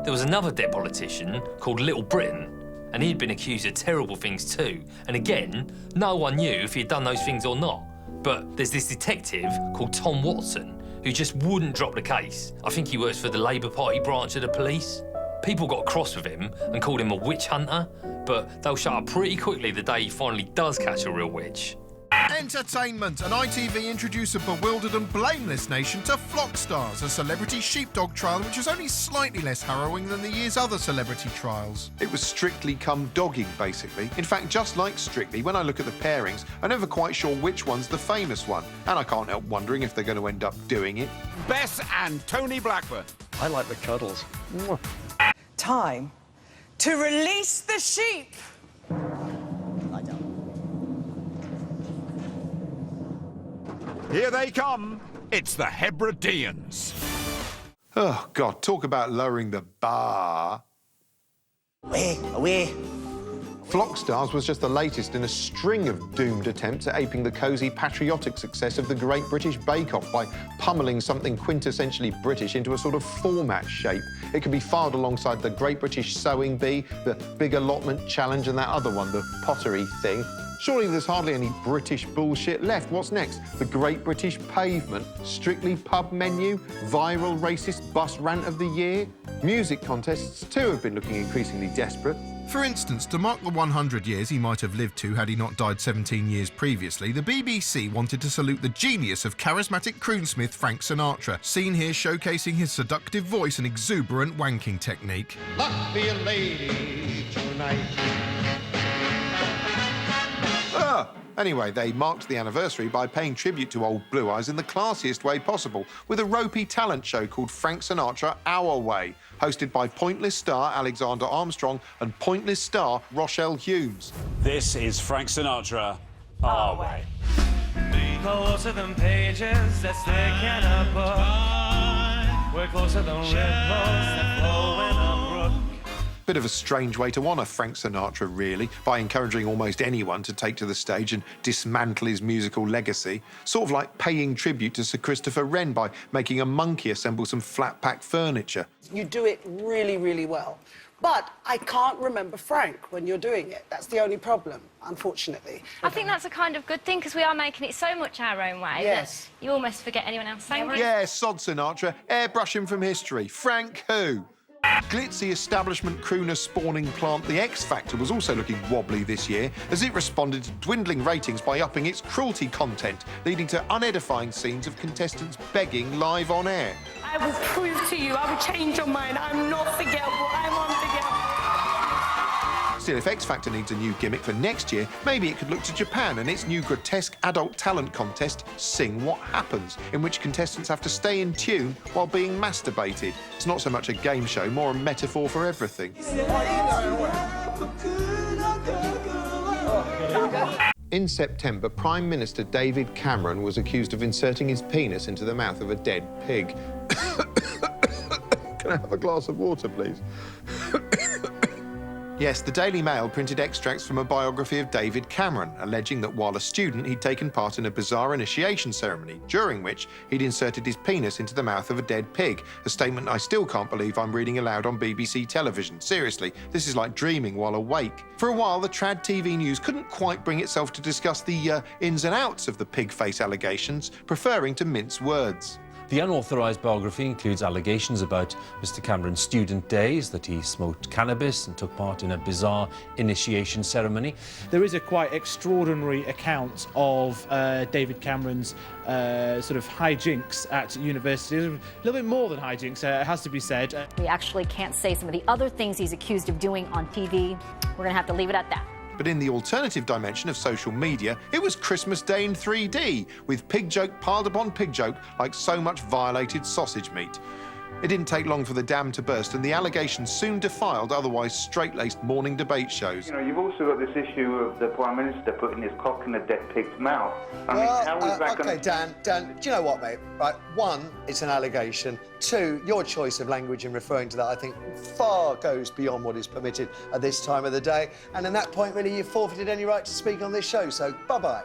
There was another dead politician called Little Britain, and he'd been accused of terrible things too. And again, no one knew if he'd done those things or not. But there's this detective called Tom Watson, who just wouldn't drop the case. I think he works for the Labour Party branch of the police. People got cross with him and called him a witch hunter, but they'll shut up pretty quickly the day he finally does catch a real witch. Entertainment, and ITV introduced a bewildered and blameless nation to Flockstars, a celebrity sheepdog trial which was only slightly less harrowing than the year's other celebrity trials. It was Strictly come dogging, basically. In fact, just like Strictly, when I look at the pairings, I'm never quite sure which one's the famous one, and I can't help wondering if they're going to end up doing it. Bess and Tony Blackburn. I like the cuddles. Time to release the sheep. Here they come. It's the Hebrideans. Oh, God, talk about lowering the bar. Away. Flockstars was just the latest in a string of doomed attempts at aping the cosy, patriotic success of the Great British Bake Off by pummeling something quintessentially British into a sort of format shape. It could be filed alongside the Great British Sewing Bee, the Big Allotment Challenge, and that other one, the pottery thing. Surely there's hardly any British bullshit left. What's next? The Great British Pavement? Strictly pub menu? Viral racist bus rant of the year? Music contests, too, have been looking increasingly desperate. For instance, to mark the 100 years he might have lived to had he not died 17 years previously, the BBC wanted to salute the genius of charismatic croonsmith Frank Sinatra, seen here showcasing his seductive voice and exuberant wanking technique. Luck be a lady tonight. Anyway, they marked the anniversary by paying tribute to old Blue Eyes in the classiest way possible, with a ropey talent show called Frank Sinatra Our Way, hosted by Pointless star Alexander Armstrong and Pointless star Rochelle Humes. This is Frank Sinatra Our Way. Closer than pages that stick in a book. We're closer than ripples that flow in a brook. Bit of a strange way to honour Frank Sinatra, really, by encouraging almost anyone to take to the stage and dismantle his musical legacy. Sort of like paying tribute to Sir Christopher Wren by making a monkey assemble some flat-pack furniture. You do it really, really well. But I can't remember Frank when you're doing it. That's the only problem, unfortunately. I think that's a kind of good thing, because we are making it so much our own way yes. that you almost forget anyone else sang it. Yeah, sod Sinatra. Airbrush him from history. Frank who? Glitzy establishment crooner spawning plant The X Factor was also looking wobbly this year as it responded to dwindling ratings by upping its cruelty content, leading to unedifying scenes of contestants begging live on air. I will prove to you, I will change your mind. I'm not forgettable. I'm unforgettable. Still, if X Factor needs a new gimmick for next year, maybe it could look to Japan and its new grotesque adult talent contest, Sing What Happens, in which contestants have to stay in tune while being masturbated. It's not so much a game show, more a metaphor for everything. In September, Prime Minister David Cameron was accused of inserting his penis into the mouth of a dead pig. Can I have a glass of water, please? Yes, the Daily Mail printed extracts from a biography of David Cameron, alleging that while a student, he'd taken part in a bizarre initiation ceremony, during which he'd inserted his penis into the mouth of a dead pig, a statement I still can't believe I'm reading aloud on BBC television. Seriously, this is like dreaming while awake. For a while, the trad TV news couldn't quite bring itself to discuss the ins and outs of the pig face allegations, preferring to mince words. The unauthorised biography includes allegations about Mr Cameron's student days, that he smoked cannabis and took part in a bizarre initiation ceremony. There is a quite extraordinary account of David Cameron's sort of hijinks at university. A little bit more than hijinks, it has to be said. We actually can't say some of the other things he's accused of doing on TV. We're going to have to leave it at that. But in the alternative dimension of social media, it was Christmas Day in 3D, with pig joke piled upon pig joke like so much violated sausage meat. It didn't take long for the dam to burst, and the allegations soon defiled otherwise straight-laced morning debate shows. You know, you've also got this issue of the Prime Minister putting his cock in a dead pig's mouth. I mean, how is that going to... Dan, do you know what, mate? Right, one, it's an allegation. Two, your choice of language in referring to that, I think, far goes beyond what is permitted at this time of the day. And at that point, really, you've forfeited any right to speak on this show, so bye-bye.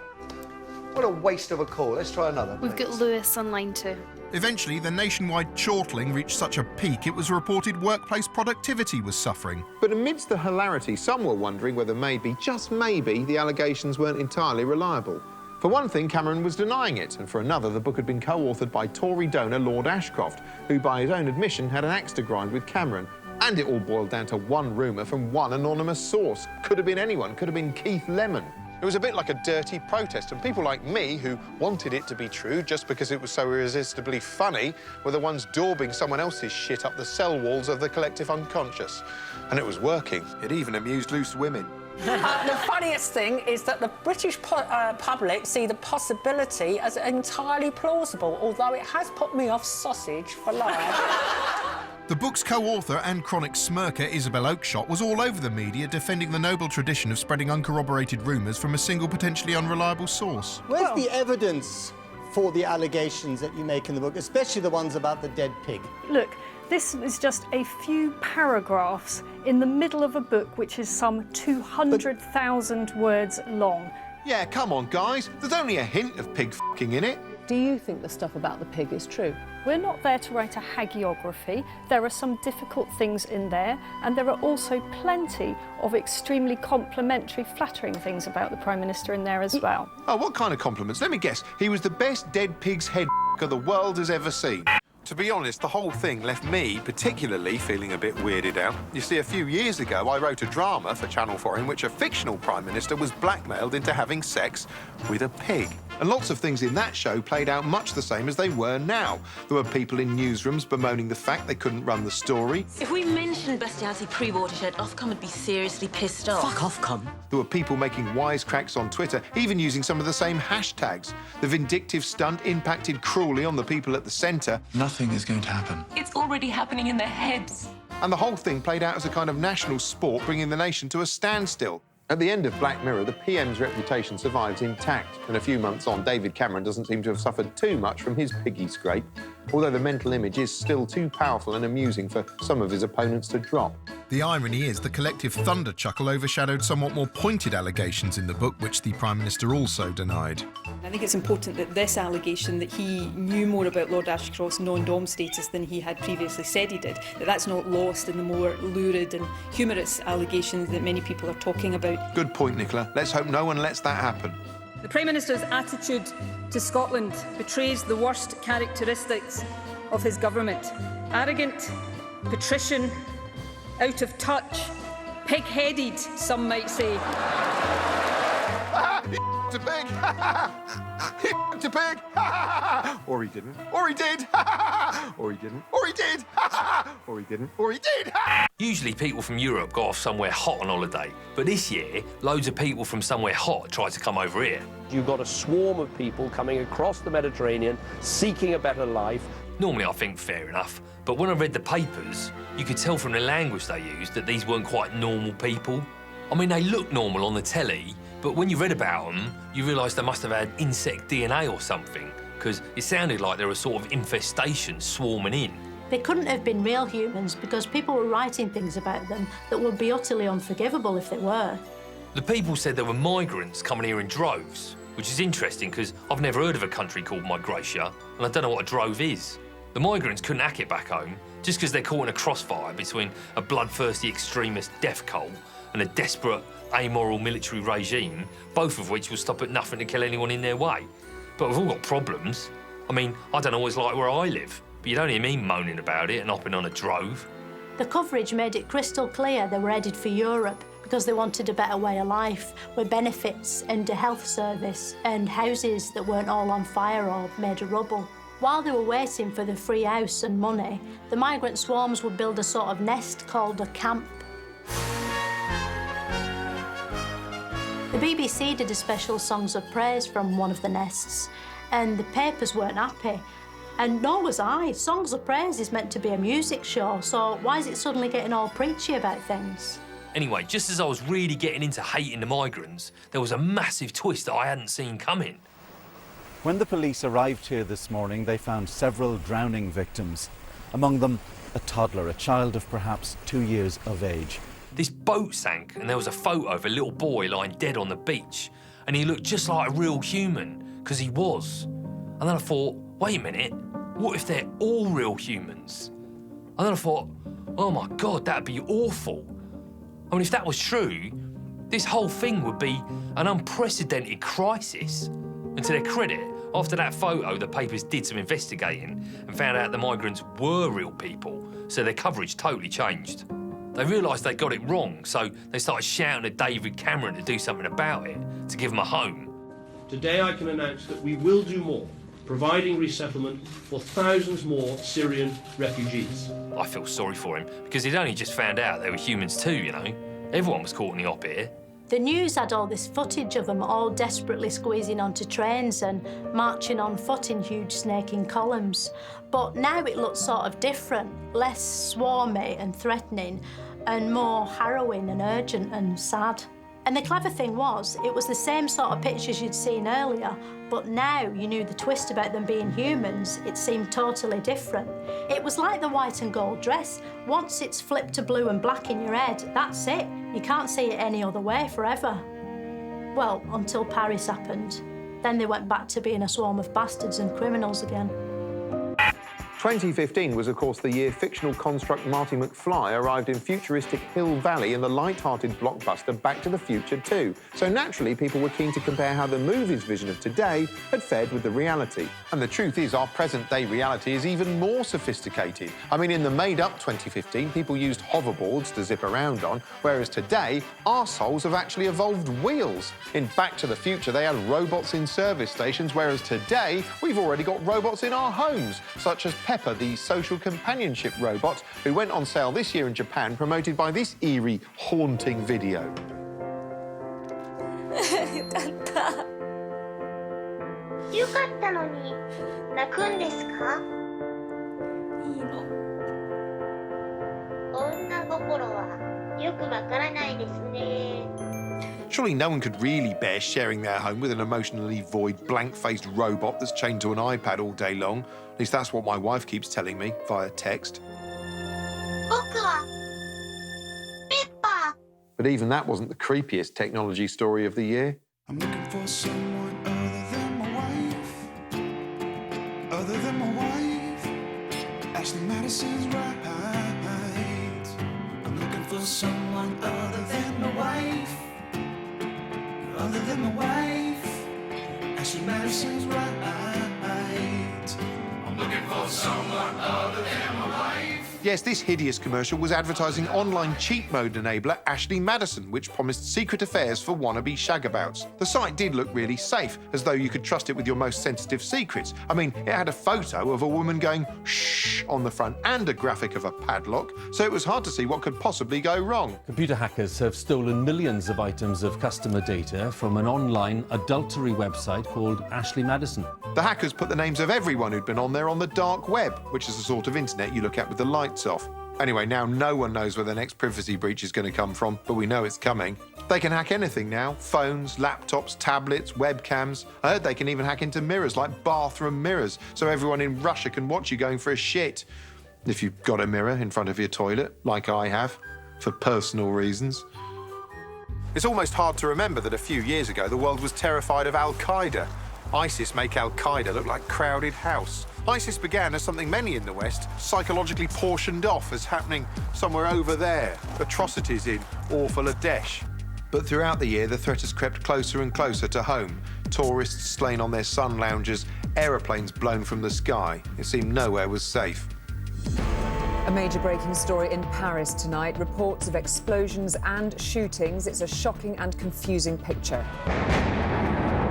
What a waste of a call. Let's try another, We've got Lewis on line 2. Eventually, the nationwide chortling reached such a peak it was reported workplace productivity was suffering. But amidst the hilarity, some were wondering whether maybe, just maybe, the allegations weren't entirely reliable. For one thing, Cameron was denying it, and for another, the book had been co-authored by Tory donor Lord Ashcroft, who, by his own admission, had an axe to grind with Cameron. And it all boiled down to one rumour from one anonymous source. Could have been anyone, could have been Keith Lemon. It was a bit like a dirty protest, and people like me, who wanted it to be true just because it was so irresistibly funny, were the ones daubing someone else's shit up the cell walls of the collective unconscious. And it was working. It even amused loose women. The funniest thing is that the British public see the possibility as entirely plausible, although it has put me off sausage for life. The book's co-author and chronic smirker, Isabel Oakeshott, was all over the media defending the noble tradition of spreading uncorroborated rumours from a single potentially unreliable source. Where's the evidence for the allegations that you make in the book, especially the ones about the dead pig? Look, this is just a few paragraphs in the middle of a book which is some 200,000 words long. Yeah, come on, guys. There's only a hint of pig f***ing in it. Do you think the stuff about the pig is true? We're not there to write a hagiography. There are some difficult things in there, and there are also plenty of extremely complimentary, flattering things about the Prime Minister in there as well. Oh, what kind of compliments? Let me guess. He was the best dead pig's head the world has ever seen. To be honest, the whole thing left me particularly feeling a bit weirded out. You see, a few years ago, I wrote a drama for Channel 4 in which a fictional Prime Minister was blackmailed into having sex with a pig. And lots of things in that show played out much the same as they were now. There were people in newsrooms bemoaning the fact they couldn't run the story. If we mentioned bestiality pre-watershed, Ofcom would be seriously pissed off. Fuck Ofcom. There were people making wisecracks on Twitter, even using some of the same hashtags. The vindictive stunt impacted cruelly on the people at the centre. Nothing is going to happen. It's already happening in their heads. And the whole thing played out as a kind of national sport, bringing the nation to a standstill. At the end of Black Mirror, the PM's reputation survives intact, and a few months on, David Cameron doesn't seem to have suffered too much from his piggy scrape, although the mental image is still too powerful and amusing for some of his opponents to drop. The irony is the collective thunder chuckle overshadowed somewhat more pointed allegations in the book, which the Prime Minister also denied. I think it's important that this allegation that he knew more about Lord Ashcroft's non-dom status than he had previously said he did, that's not lost in the more lurid and humorous allegations that many people are talking about. Good point, Nicola. Let's hope no one lets that happen. The Prime Minister's attitude to Scotland betrays the worst characteristics of his government. Arrogant, patrician, out of touch, pig-headed, some might say. He f***ed a pig! He f***ed a pig! Or he didn't. Or he did! Or he didn't. Or he did! Or he didn't. Or he did! Usually people from Europe go off somewhere hot on holiday, but this year, loads of people from somewhere hot tried to come over here. You've got a swarm of people coming across the Mediterranean, seeking a better life. Normally I think fair enough, but when I read the papers, you could tell from the language they used that these weren't quite normal people. I mean, they look normal on the telly, but when you read about them, you realise they must have had insect DNA or something, because it sounded like there were sort of infestations swarming in. They couldn't have been real humans because people were writing things about them that would be utterly unforgivable if they were. The people said there were migrants coming here in droves, which is interesting because I've never heard of a country called Migratia, and I don't know what a drove is. The migrants couldn't hack it back home just because they're caught in a crossfire between a bloodthirsty extremist death cult and a desperate, amoral military regime, both of which will stop at nothing to kill anyone in their way. But we've all got problems. I mean, I don't always like where I live, but you don't hear me moaning about it and hopping on a drove. The coverage made it crystal clear they were headed for Europe because they wanted a better way of life, with benefits and a health service and houses that weren't all on fire or made of rubble. While they were waiting for the free house and money, the migrant swarms would build a sort of nest called a camp. The BBC did a special Songs of Praise from one of the nests, and the papers weren't happy. And nor was I. Songs of Praise is meant to be a music show, so why is it suddenly getting all preachy about things? Anyway, just as I was really getting into hating the migrants, there was a massive twist that I hadn't seen coming. When the police arrived here this morning, they found several drowning victims. Among them, a toddler, a child of perhaps 2 years of age. This boat sank and there was a photo of a little boy lying dead on the beach, and he looked just like a real human, because he was. And then I thought, wait a minute, what if they're all real humans? And then I thought, oh my God, that'd be awful. I mean, if that was true, this whole thing would be an unprecedented crisis. And to their credit, after that photo, the papers did some investigating and found out the migrants were real people, so their coverage totally changed. They realised they got it wrong, so they started shouting at David Cameron to do something about it, to give them a home. Today I can announce that we will do more, providing resettlement for thousands more Syrian refugees. I feel sorry for him, because he'd only just found out they were humans too, you know. Everyone was caught in the op here. The news had all this footage of them all desperately squeezing onto trains and marching on foot in huge snaking columns. But now it looks sort of different, less swarmy and threatening, and more harrowing and urgent and sad. And the clever thing was, it was the same sort of pictures you'd seen earlier, but now you knew the twist about them being humans. It seemed totally different. It was like the white and gold dress. Once it's flipped to blue and black in your head, that's it. You can't see it any other way forever. Well, until Paris happened. Then they went back to being a swarm of bastards and criminals again. 2015 was, of course, the year fictional construct Marty McFly arrived in futuristic Hill Valley in the light-hearted blockbuster Back to the Future 2. So naturally, people were keen to compare how the movie's vision of today had fared with the reality. And the truth is, our present-day reality is even more sophisticated. I mean, in the made-up 2015, people used hoverboards to zip around on, whereas today, arseholes have actually evolved wheels. In Back to the Future, they had robots in service stations, whereas today, we've already got robots in our homes, such as Pepper, the social companionship robot, who went on sale this year in Japan, promoted by this eerie, haunting video. よかった。よかったのに泣くんですか？いいの。女心はよくわからないですね。 Surely no one could really bear sharing their home with an emotionally void, blank-faced robot that's chained to an iPad all day long. At least that's what my wife keeps telling me via text. But even that wasn't the creepiest technology story of the year. I'm looking for someone other than my wife. Other than my wife. Ashley Madison's right. I'm looking for someone other than my wife. Other than my wife. Ashley Madison's right. I'm looking for someone other than my wife. Yes, this hideous commercial was advertising online cheat mode enabler Ashley Madison, which promised secret affairs for wannabe shagabouts. The site did look really safe, as though you could trust it with your most sensitive secrets. I mean, it had a photo of a woman going shh on the front and a graphic of a padlock, so it was hard to see what could possibly go wrong. Computer hackers have stolen millions of items of customer data from an online adultery website called Ashley Madison. The hackers put the names of everyone who'd been on there on the dark web, which is the sort of internet you look at with the lights off. Anyway, now no one knows where the next privacy breach is going to come from, but we know it's coming. They can hack anything now. Phones, laptops, tablets, webcams. I heard they can even hack into mirrors, like bathroom mirrors, so everyone in Russia can watch you going for a shit. If you've got a mirror in front of your toilet, like I have, for personal reasons. It's almost hard to remember that a few years ago the world was terrified of Al-Qaeda. ISIS make Al-Qaeda look like Crowded House. ISIS began as something many in the West psychologically portioned off as happening somewhere over there, atrocities in Awful-Adesh. But throughout the year, the threat has crept closer and closer to home. Tourists slain on their sun lounges, aeroplanes blown from the sky. It seemed nowhere was safe. A major breaking story in Paris tonight. Reports of explosions and shootings. It's a shocking and confusing picture.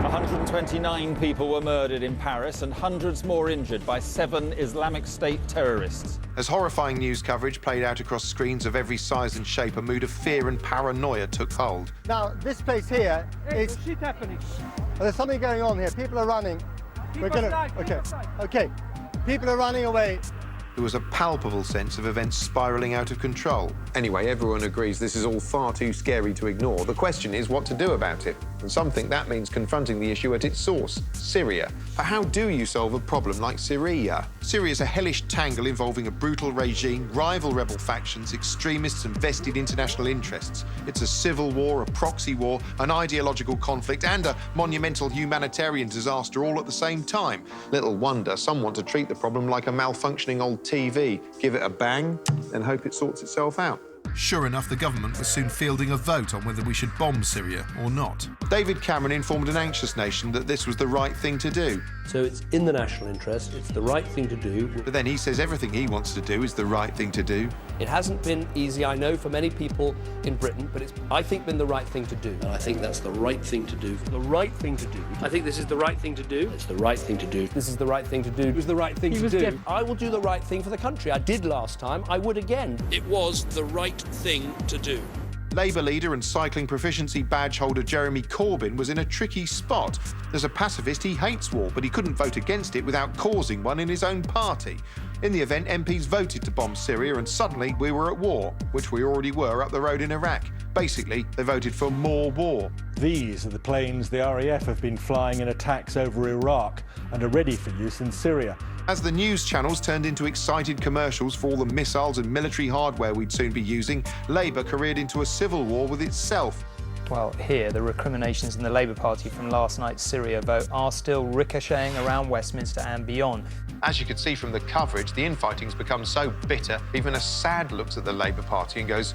129 people were murdered in Paris and hundreds more injured by 7 Islamic State terrorists. As horrifying news coverage played out across screens of every size and shape, a mood of fear and paranoia took hold. Now, this place here is... There's shit happening. There's something going on here. People are running. Keep aside, Okay, okay. People are running away. There was a palpable sense of events spiralling out of control. Anyway, everyone agrees this is all far too scary to ignore. The question is what to do about it. And some think that means confronting the issue at its source, Syria. But how do you solve a problem like Syria? Syria is a hellish tangle involving a brutal regime, rival rebel factions, extremists and vested international interests. It's a civil war, a proxy war, an ideological conflict and a monumental humanitarian disaster all at the same time. Little wonder some want to treat the problem like a malfunctioning old TV, give it a bang and hope it sorts itself out. Sure enough, the government was soon fielding a vote on whether we should bomb Syria or not. David Cameron informed an anxious nation that this was the right thing to do. So it's in the national interest, it's the right thing to do. But then he says everything he wants to do is the right thing to do. It hasn't been easy, I know, for many people in Britain, but it's, I think, been the right thing to do. And I think that's the right thing to do. The right thing to do. I think this is the right thing to do. It's the right thing to do. This is the right thing to do. It was the right thing to do. I will do the right thing for the country. I did last time, I would again. It was the right thing to do. Labour leader and cycling proficiency badge holder Jeremy Corbyn was in a tricky spot. As a pacifist, he hates war, but he couldn't vote against it without causing one in his own party. In the event, MPs voted to bomb Syria, and suddenly we were at war, which we already were up the road in Iraq. Basically, they voted for more war. These are the planes the RAF have been flying in attacks over Iraq and are ready for use in Syria. As the news channels turned into excited commercials for all the missiles and military hardware we'd soon be using, Labour careered into a civil war with itself. Well, here, the recriminations in the Labour Party from last night's Syria vote are still ricocheting around Westminster and beyond. As you could see from the coverage, the infighting's become so bitter, even Assad looks at the Labour Party and goes,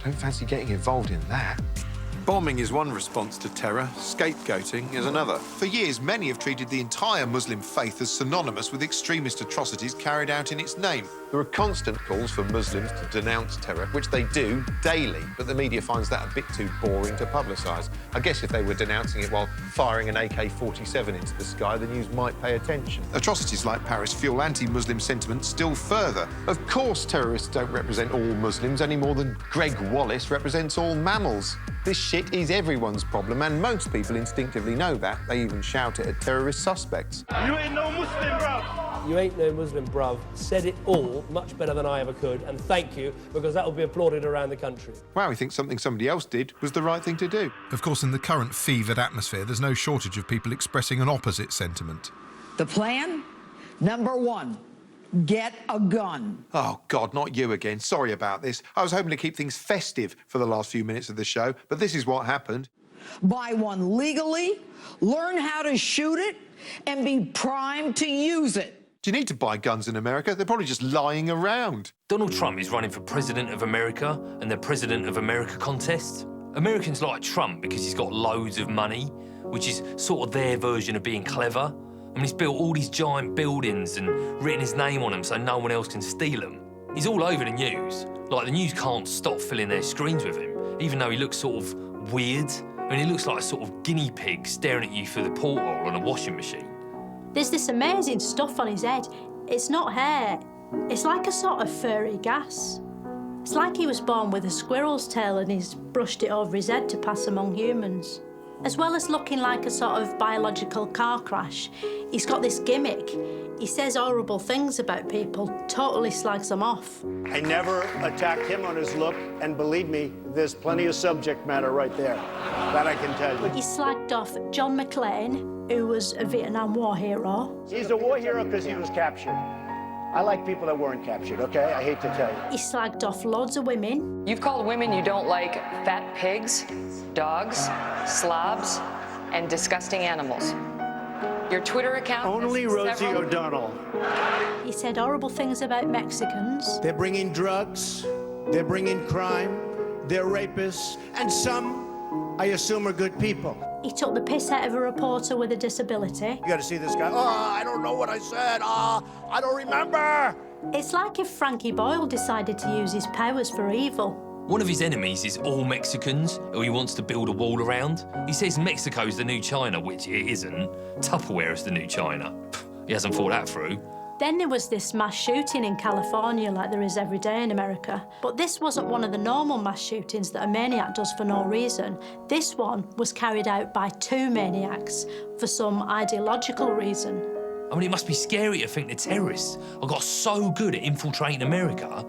don't fancy getting involved in that. Bombing is one response to terror, scapegoating is another. For years, many have treated the entire Muslim faith as synonymous with extremist atrocities carried out in its name. There are constant calls for Muslims to denounce terror, which they do daily, but the media finds that a bit too boring to publicise. I guess if they were denouncing it while firing an AK-47 into the sky, the news might pay attention. Atrocities like Paris fuel anti-Muslim sentiment still further. Of course, terrorists don't represent all Muslims any more than Greg Wallace represents all mammals. This shit is everyone's problem, and most people instinctively know that. They even shout it at terrorist suspects. You ain't no Muslim, bruv. You ain't no Muslim, bruv. Said it all much better than I ever could, and thank you, because that will be applauded around the country. Wow, he thinks something somebody else did was the right thing to do. Of course, in the current fevered atmosphere, there's no shortage of people expressing an opposite sentiment. The plan? Number 1. Get a gun. Oh, God, not you again. Sorry about this. I was hoping to keep things festive for the last few minutes of the show, but this is what happened. Buy one legally, learn how to shoot it, and be primed to use it. Do you need to buy guns in America? They're probably just lying around. Donald Trump is running for President of America and the President of America contest. Americans like Trump because he's got loads of money, which is sort of their version of being clever. I mean, he's built all these giant buildings and written his name on them so no one else can steal them. He's all over the news. Like, the news can't stop filling their screens with him, even though he looks sort of weird. I mean, he looks like a sort of guinea pig staring at you through the porthole on a washing machine. There's this amazing stuff on his head. It's not hair. It's like a sort of furry gas. It's like he was born with a squirrel's tail and he's brushed it over his head to pass among humans. As well as looking like a sort of biological car crash, he's got this gimmick. He says horrible things about people, totally slags them off. I never attacked him on his look, and believe me, there's plenty of subject matter right there. That I can tell you. He slagged off John McClane, who was a Vietnam War hero. He's a war hero because he was captured. I like people that weren't captured, okay? I hate to tell you. He slagged off loads of women. You've called women you don't like fat pigs, dogs, slobs, and disgusting animals. Your Twitter account... Only Rosie O'Donnell. He said horrible things about Mexicans. They're bringing drugs, they're bringing crime, they're rapists, and some, I assume, are good people. He took the piss out of a reporter with a disability. You gotta see this guy. Oh, I don't know what I said. I don't remember. It's like if Frankie Boyle decided to use his powers for evil. One of his enemies is all Mexicans, who he wants to build a wall around. He says Mexico's the new China, which it isn't. Tupperware is the new China. He hasn't thought that through. Then there was this mass shooting in California like there is every day in America. But this wasn't one of the normal mass shootings that a maniac does for no reason. This one was carried out by two maniacs for some ideological reason. I mean, it must be scary to think the terrorists have got so good at infiltrating America,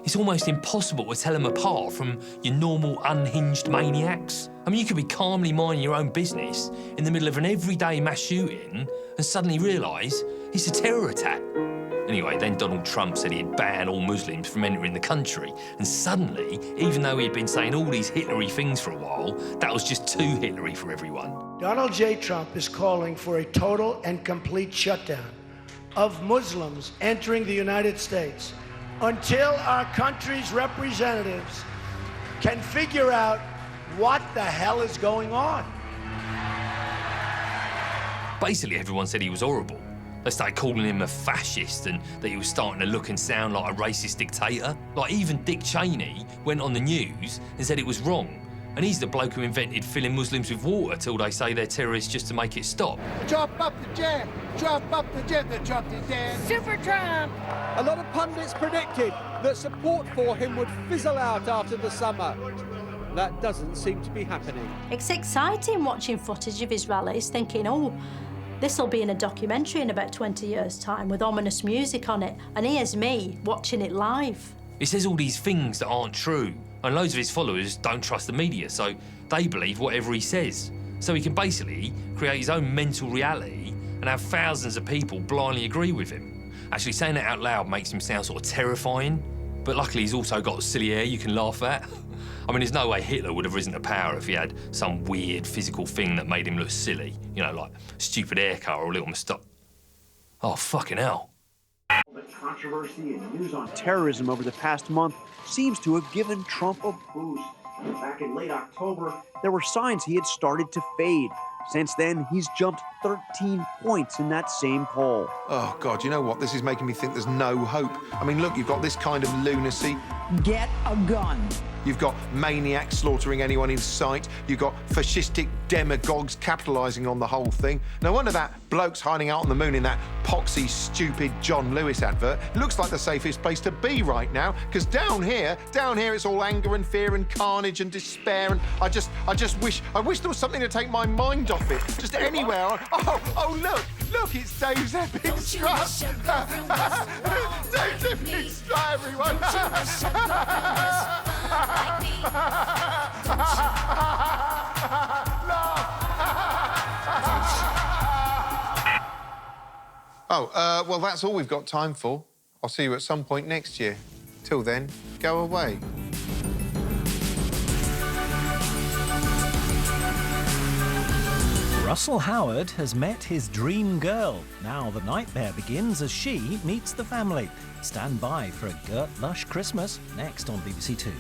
it's almost impossible to tell them apart from your normal unhinged maniacs. I mean, you could be calmly minding your own business in the middle of an everyday mass shooting and suddenly realise it's a terror attack. Anyway, then Donald Trump said he'd ban all Muslims from entering the country. And suddenly, even though he'd been saying all these Hitlery things for a while, that was just too Hitlery for everyone. Donald J. Trump is calling for a total and complete shutdown of Muslims entering the United States until our country's representatives can figure out what the hell is going on. Basically, everyone said he was horrible. They started calling him a fascist and that he was starting to look and sound like a racist dictator. Like, even Dick Cheney went on the news and said it was wrong. And he's the bloke who invented filling Muslims with water till they say they're terrorists just to make it stop. Drop up the jab, drop up the jab, the drop the jab. Super Trump! A lot of pundits predicted that support for him would fizzle out after the summer. That doesn't seem to be happening. It's exciting watching footage of his rallies, thinking, oh, this'll be in a documentary in about 20 years' time with ominous music on it, and here's me watching it live. He says all these things that aren't true, and loads of his followers don't trust the media, so they believe whatever he says. So he can basically create his own mental reality and have thousands of people blindly agree with him. Actually, saying that out loud makes him sound sort of terrifying, but luckily he's also got silly hair you can laugh at. I mean, there's no way Hitler would have risen to power if he had some weird physical thing that made him look silly. You know, like stupid haircut or a little moustache. Oh, fucking hell. The controversy and news on terrorism over the past month seems to have given Trump a boost. Back in late October, there were signs he had started to fade. Since then, he's jumped 13 points in that same poll. Oh, God, you know what? This is making me think there's no hope. I mean, look, you've got this kind of lunacy. Get a gun. You've got maniacs slaughtering anyone in sight. You've got fascistic demagogues capitalising on the whole thing. No wonder that bloke's hiding out on the moon in that poxy, stupid John Lewis advert. It looks like the safest place to be right now, because down here, it's all anger and fear and carnage and despair, and I just wish there was something to take my mind off it. Just anywhere. Oh, look, it's Dave's Epic Strut. Dave's Epic Strut, everyone. Well, that's all we've got time for. I'll see you at some point next year. Till then, go away. Russell Howard has met his dream girl. Now the nightmare begins as she meets the family. Stand by for a Gert Lush Christmas next on BBC Two.